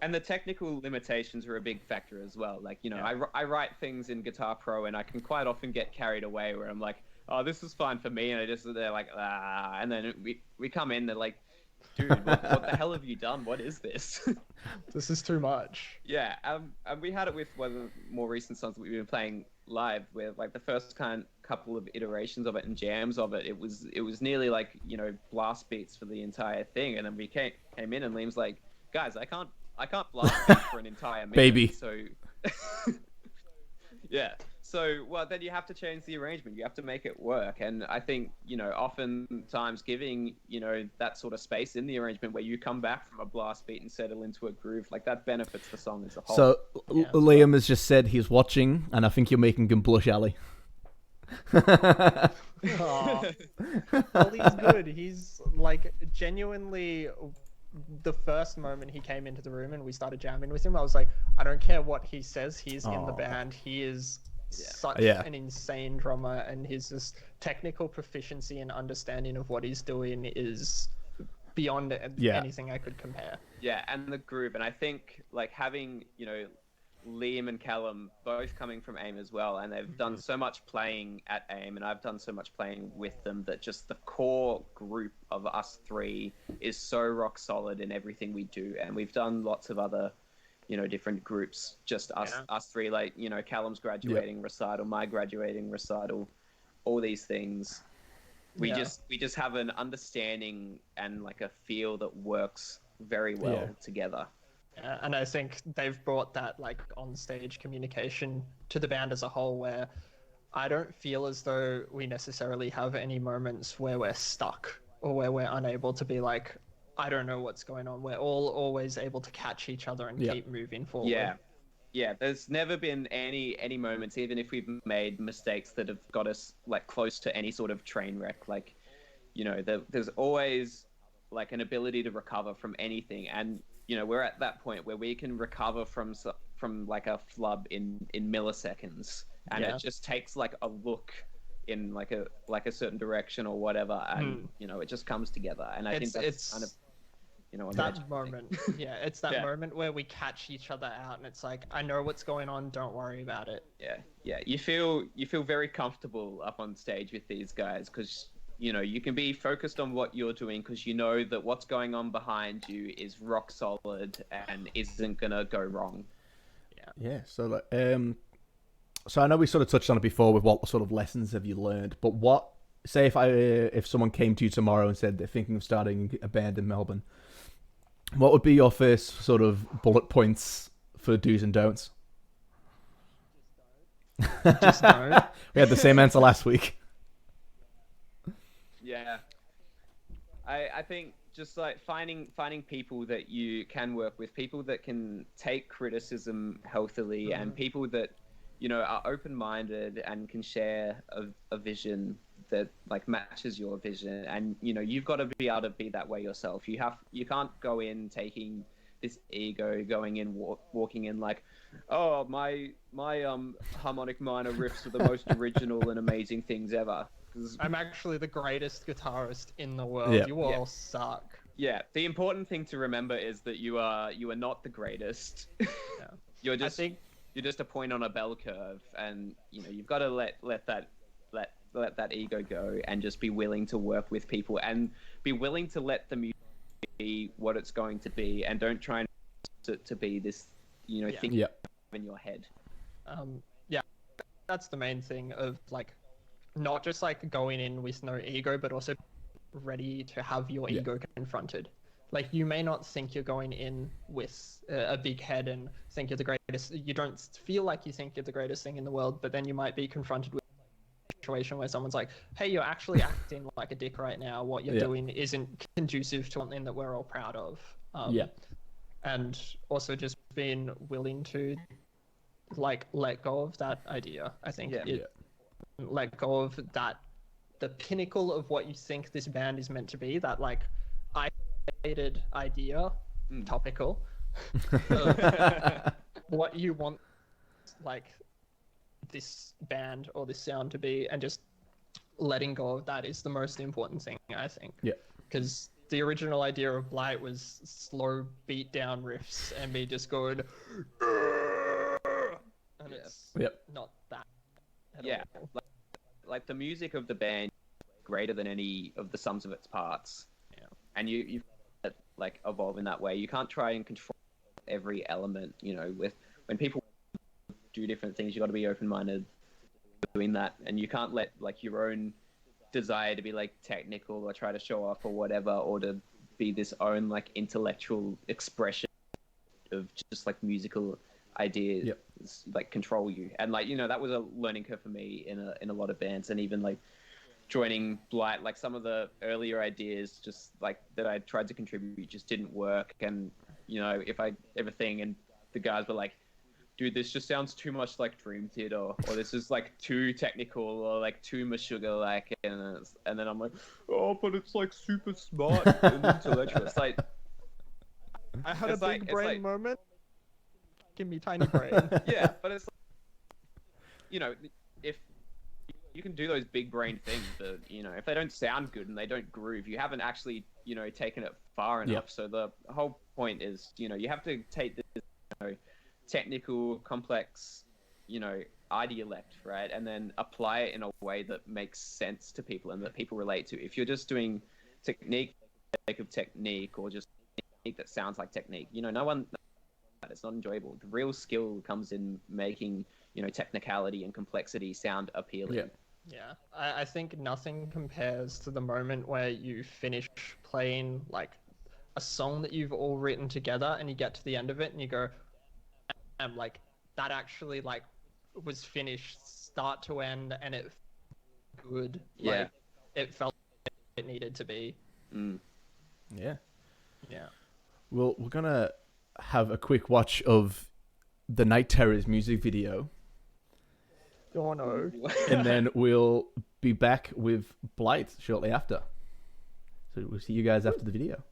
And the technical limitations are a big factor as well. Like, you know, I write things in Guitar Pro and I can quite often get carried away where I'm like, oh, this is fine for me. And they're like, and then we come in, they're like, dude, what the hell have you done? What is this? This is too much. Yeah. And we had it with one of the more recent songs that we've been playing live, where like the first couple of iterations of it and jams of it, it was nearly like, you know, blast beats for the entire thing. And then we came in and Liam's like, guys, I can't blast beat for an entire minute. Baby. So So, well, then you have to change the arrangement. You have to make it work. And I think, oftentimes giving, that sort of space in the arrangement where you come back from a blast beat and settle into a groove, like that benefits the song as a whole. So Yeah, Liam has just said he's watching, and I think you're making him blush, Ali. Aw. Ollie's good. He's like genuinely. The first moment he came into the room and we started jamming with him, I was like, I don't care what he says. He's in the band. He is such an insane drummer, and his just technical proficiency and understanding of what he's doing is beyond anything I could compare. Yeah, and the groove. And I think like having, Liam and Callum both coming from AIM as well, and they've done so much playing at AIM, and I've done so much playing with them, that just the core group of us three is so rock solid in everything we do. And we've done lots of other, different groups, just us three, like, Callum's graduating recital, my graduating recital, all these things. We just have an understanding and like a feel that works very well together. And I think they've brought that like on-stage communication to the band as a whole, where I don't feel as though we necessarily have any moments where we're stuck or where we're unable to be like, I don't know what's going on. We're all always able to catch each other and keep moving forward. Yeah. There's never been any moments, even if we've made mistakes that have got us like close to any sort of train wreck. Like, there's always like an ability to recover from anything. And we're at that point where we can recover from like a flub in milliseconds, and it just takes like a look in like a certain direction or whatever, and it just comes together. And I think that's kind of that moment. It's that moment where we catch each other out, and it's like, I know what's going on. Don't worry about it. Yeah. You feel very comfortable up on stage with these guys because you can be focused on what you're doing because you know that what's going on behind you is rock solid and isn't gonna go wrong. Yeah. So so I know we sort of touched on it before with what sort of lessons have you learned, but say if someone came to you tomorrow and said they're thinking of starting a band in Melbourne, what would be your first sort of bullet points for do's and don'ts? Just don't. We had the same answer last week. Yeah, I think just like finding people that you can work with, people that can take criticism healthily, and people that are open-minded and can share a vision that like matches your vision. And you've got to be able to be that way yourself. You can't go in taking this ego, going in walking in like, oh, my harmonic minor riffs are the most original and amazing things ever. I'm actually the greatest guitarist in the world. You all suck. Yeah, the important thing to remember is that you are not the greatest. You're just a point on a bell curve, and you've got to let that ego go and just be willing to work with people and be willing to let the music be what it's going to be, and don't try to be this thing in your head. That's the main thing of like, not just like going in with no ego, but also ready to have your ego confronted. Like, you may not think you're going in with a big head and think you're the greatest. You don't feel like you think you're the greatest thing in the world, but then you might be confronted with a situation where someone's like, hey, you're actually acting like a dick right now. What you're doing isn't conducive to something that we're all proud of. And also just being willing to like let go of that idea. I think let go of that, the pinnacle of what you think this band is meant to be, that like isolated idea, topical, of what you want like this band or this sound to be, and just letting go of that is the most important thing, I think. Because the original idea of Blight was slow beat down riffs and me just going and it's not that at all. Like the music of the band is greater than any of the sums of its parts, and you like evolve in that way. You can't try and control every element. With when people do different things, you got to be open-minded doing that, and you can't let like your own desire to be like technical or try to show off or whatever, or to be this own like intellectual expression of just like musical ideas Yep. like control you. And like, that was a learning curve for me in a lot of bands, and even like joining Blight, like some of the earlier ideas just like that I tried to contribute just didn't work. And if I ever think, and the guys were like, dude, this just sounds too much like Dream Theater, or this is like too technical, or like too Meshuggah like, and then I'm like, oh, but it's like super smart and intellectual. It's like I had a it's like- big it's brain like- moment. Give me tiny brain. yeah, but it's if you can do those big brain things, but if they don't sound good and they don't groove, you haven't actually taken it far enough. Yep. So the whole point is you have to take this technical, complex, idealect, right, and then apply it in a way that makes sense to people and that people relate to. If you're just doing technique for the sake of technique, or just technique that sounds like technique, no one, it's not enjoyable. The real skill comes in making technicality and complexity sound appealing. Yeah. Yeah, I think nothing compares to the moment where you finish playing like a song that you've all written together, and you get to the end of it and you go, "I'm like that actually like was finished start to end, and it felt good. Yeah. Like, it felt like it needed to be." Yeah. Yeah. Well, we're gonna have a quick watch of the Night Terrors music video, Oh no. and then we'll be back with Blight shortly after. So we'll see you guys after the video.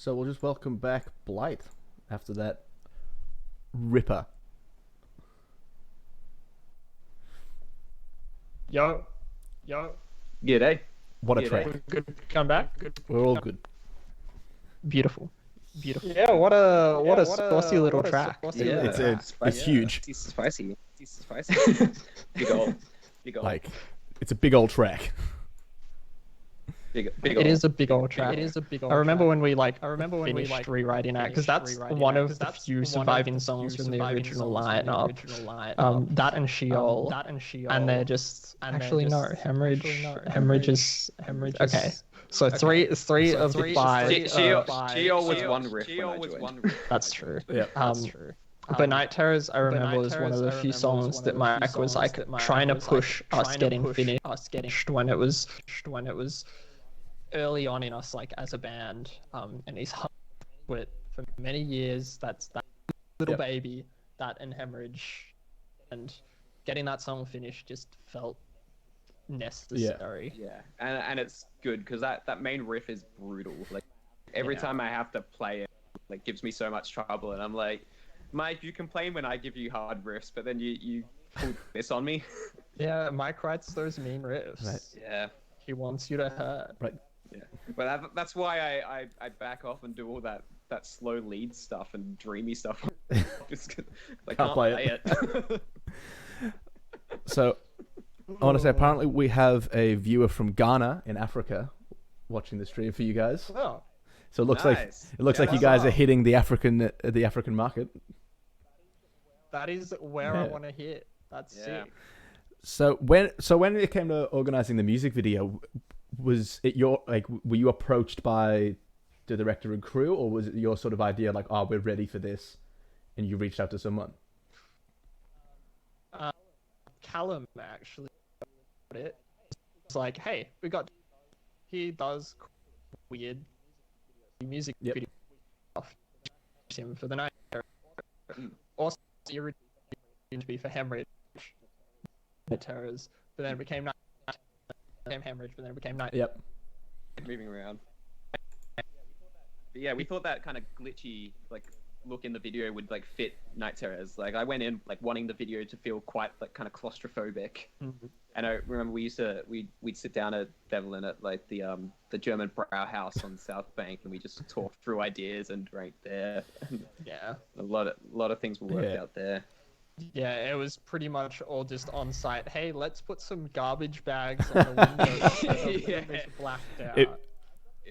So we'll just welcome back Blight after that ripper. Yo. G'day. What a Yeah, track. Good to come back. We're all good. Beautiful. Yeah, what a saucy little track. Yeah. It's huge. It's spicy. Big old. Like, it's a big old track. Big It old. is a big old track. I remember when we finished rewriting it, because that's one of the few surviving songs from the original lineup. That and Sheol, and they're just actually no hemorrhage. Okay, so three of the five. Sheol was one riff when I joined. That's true. Yeah. But Night Terrors, I remember, was one of the few songs that Mike was like trying to push us getting finished when it was early on in us, like as a band. And he's hung with for many years. That's that little baby, that and Hemorrhage, and getting that song finished just felt necessary. Yeah, and it's good because that main riff is brutal. Like every time I have to play it, like gives me so much trouble, and I'm like, Mike, you complain when I give you hard riffs, but then you pull this on me. Yeah, Mike writes those mean riffs. Right. Yeah. He wants you to hurt. Right. Yeah, but that's why I back off and do all that slow lead stuff and dreamy stuff. Just I can't play it. So, I want to say, apparently we have a viewer from Ghana in Africa watching the stream for you guys. Oh, So it looks Nice. like you guys are hitting the African market. that is where I want to hit. That's Yeah. sick. So when it came to organizing the music video, was it were you approached by the director and crew, or was it your sort of idea, like, oh, we're ready for this, and you reached out to someone? Callum actually got it. It's like, hey, he does weird music video stuff. Him for the night. Also, the original to be for Hemorrhage, the Terrors, but then it became Night. Became Hemorrhage, but then it became Night. Yep. Moving around. But yeah, we thought that kind of glitchy like look in the video would like fit Night Terrors. Like I went in like wanting the video to feel quite like kind of claustrophobic. Mm-hmm. And I remember we'd sit down at Bevelin at like the German Brow House on South Bank, and we just talked through ideas and drank there. Yeah. A lot of things were worked out there. Yeah, it was pretty much all just on site. Hey, let's put some garbage bags on the windows so the windows are blacked out.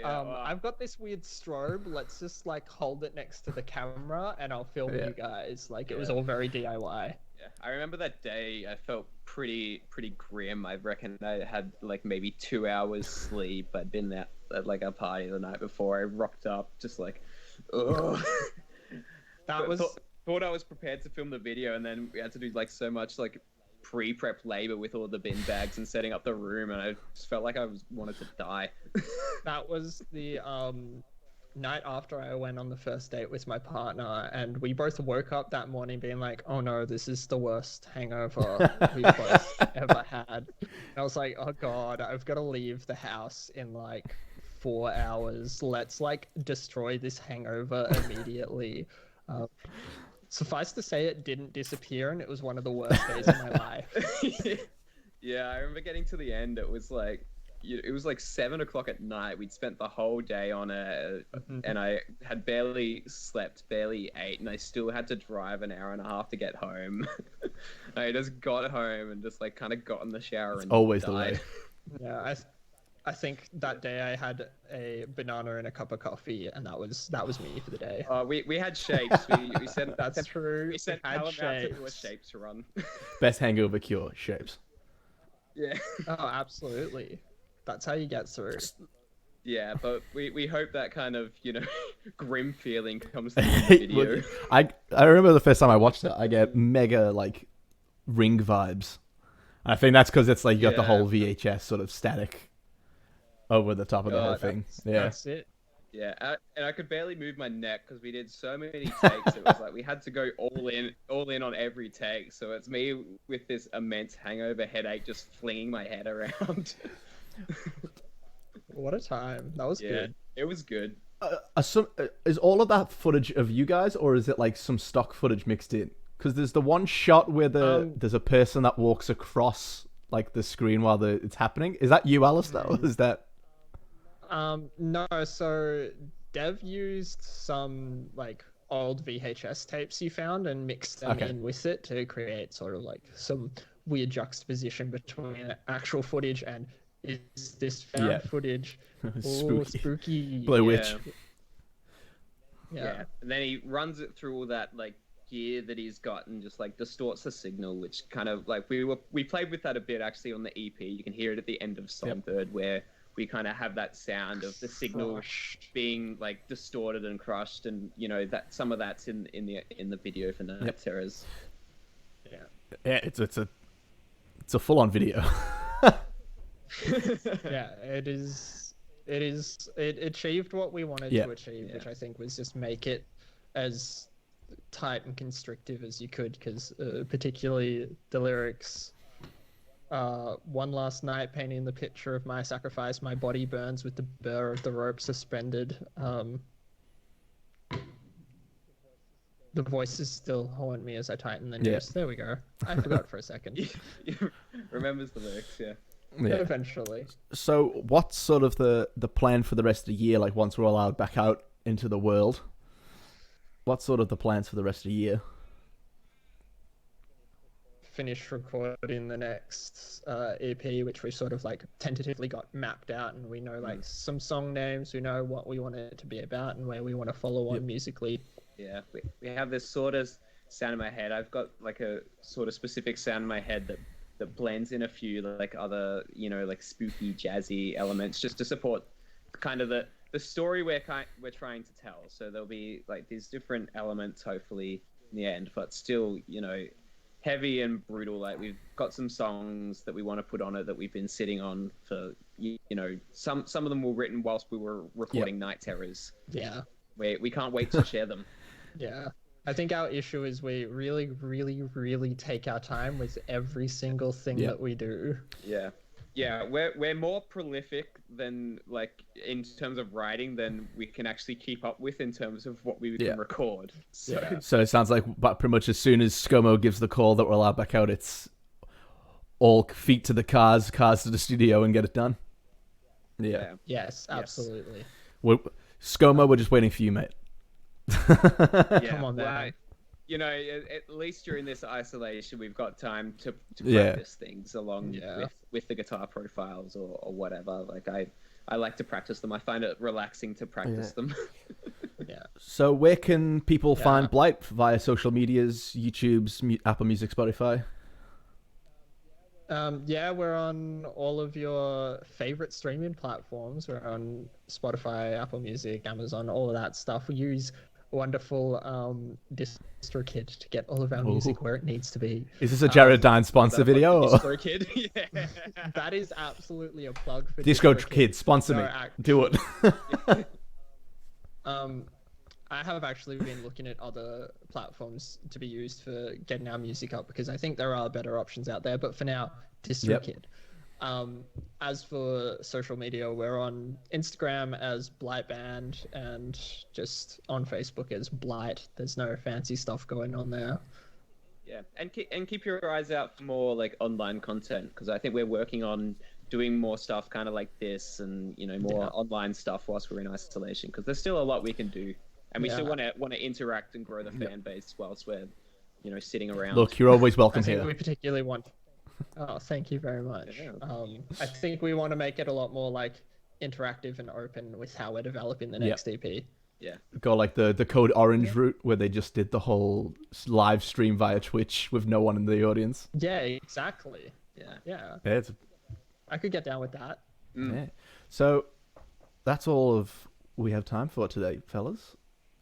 I've got this weird strobe. Let's just like hold it next to the camera and I'll film you guys. Like it was all very DIY. Yeah, I remember that day. I felt pretty grim. I reckon I had like maybe 2 hours sleep. I'd been at like a party the night before. I rocked up just like, ugh. Thought I was prepared to film the video, and then we had to do like so much like pre-prep labor with all the bin bags and setting up the room, and I just felt like wanted to die. That was the night after I went on the first date with my partner, and we both woke up that morning being like, oh no, this is the worst hangover we've both ever had. And I was like, oh god, I've got to leave the house in like 4 hours. Let's like destroy this hangover immediately. Suffice to say, it didn't disappear, and it was one of the worst days of my life. Yeah, I remember getting to the end. It was like 7 o'clock at night. We'd spent the whole day on it, and I had barely slept, barely ate, and I still had to drive an hour and a half to get home. I just got home and just like kind of got in the shower and always died. the way. Yeah, I think that day I had a banana and a cup of coffee, and that was me for the day. We had shapes. We sent That's true. We sent had Callum out to do a shapes. shapes run. Best hangover cure, shapes. Yeah. Oh, absolutely. That's how you get through. Yeah, but we hope that kind of, grim feeling comes through in the video. I remember the first time I watched it, I get mega like Ring vibes. And I think that's because it's like you got the whole VHS sort of static over the top of the whole thing. Yeah, That's it. Yeah, and I could barely move my neck because we did so many takes. It was like we had to go all in on every take. So it's me with this immense hangover headache, just flinging my head around. What a time. That was good. It was good. Is all of that footage of you guys, or is it like some stock footage mixed in? Because there's the one shot where there's a person that walks across like the screen while it's happening. Is that you, Alistair? Or is that? No, so Dev used some like old VHS tapes he found and mixed them in with it to create sort of like some weird juxtaposition between actual footage and is this found footage. Spooky. Blue Witch. Yeah. And then he runs it through all that like gear that he's got and just like distorts the signal, which kind of like we played with that a bit actually on the EP. You can hear it at the end of Songbird where we kind of have that sound of the signal being like distorted and crushed, and you know that some of that's in the video for Night Terrors. Yeah, it's a full on video. Yeah, it is. It achieved what we wanted to achieve, which I think was just make it as tight and constrictive as you could, because particularly the lyrics. One last night, painting the picture of my sacrifice, my body burns with the burr of the rope suspended. The voices still haunt me as I tighten the noose. There we go. I forgot for a second. Remembers the lyrics, yeah. Eventually. So what's sort of the plan for the rest of the year, like once we're allowed back out into the world? What's sort of the plans for the rest of the year? Finish recording the next EP, which we sort of like tentatively got mapped out, and we know like some song names, we know what we want it to be about and where we want to follow on musically. Yeah, we have this sort of sound in my head. I've got like a sort of specific sound in my head that blends in a few like other, you know, like spooky jazzy elements just to support kind of the story we're trying to tell. So there'll be like these different elements hopefully in the end, but still, you know, heavy and brutal. Like we've got some songs that we want to put on it that we've been sitting on for, you know, some of them were written whilst we were recording Night Terrors. Yeah. We can't wait to share them. Yeah. I think our issue is we really, really, really take our time with every single thing that we do. Yeah. Yeah, we're more prolific than like in terms of writing than we can actually keep up with in terms of what we can record. So it sounds like pretty much as soon as ScoMo gives the call that we're allowed back out, it's all feet to the cars to the studio and get it done. Yeah. Yes, absolutely. ScoMo, we're just waiting for you, mate. Come on, man. You know, at least during this isolation, we've got time to practice things along with the guitar profiles or whatever. Like I like to practice them. I find it relaxing to practice them. So where can people find Blight? Via social medias, YouTube's, Apple Music, Spotify? We're on all of your favorite streaming platforms. We're on Spotify, Apple Music, Amazon, all of that stuff. We use wonderful DistroKid to get all of our music where it needs to be. Is this a Jared Dine sponsor video? DistroKid? Yeah. That is absolutely a plug for DistroKid. Sponsor me. Do it. I have actually been looking at other platforms to be used for getting our music up because I think there are better options out there. But for now, DistroKid. As for social media, we're on Instagram as Blight Band and just on Facebook as Blight. There's no fancy stuff going on there. Yeah, and keep your eyes out for more like online content because I think we're working on doing more stuff kind of like this and you know more online stuff whilst we're in isolation because there's still a lot we can do and we still want to interact and grow the fan base whilst we're you know sitting around. Look, you're always welcome here. We particularly want. Oh, thank you very much. Yeah. I think we want to make it a lot more like interactive and open with how we're developing the next EP. Yeah. Go like the Code Orange route where they just did the whole live stream via Twitch with no one in the audience. Yeah, exactly. Yeah. I could get down with that. Yeah. So that's all we have time for today, fellas.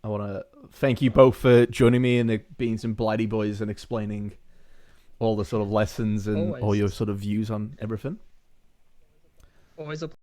I want to thank you both for joining me and being some Blighty boys and explaining all the sort of lessons and all your sort of views on everything. Always a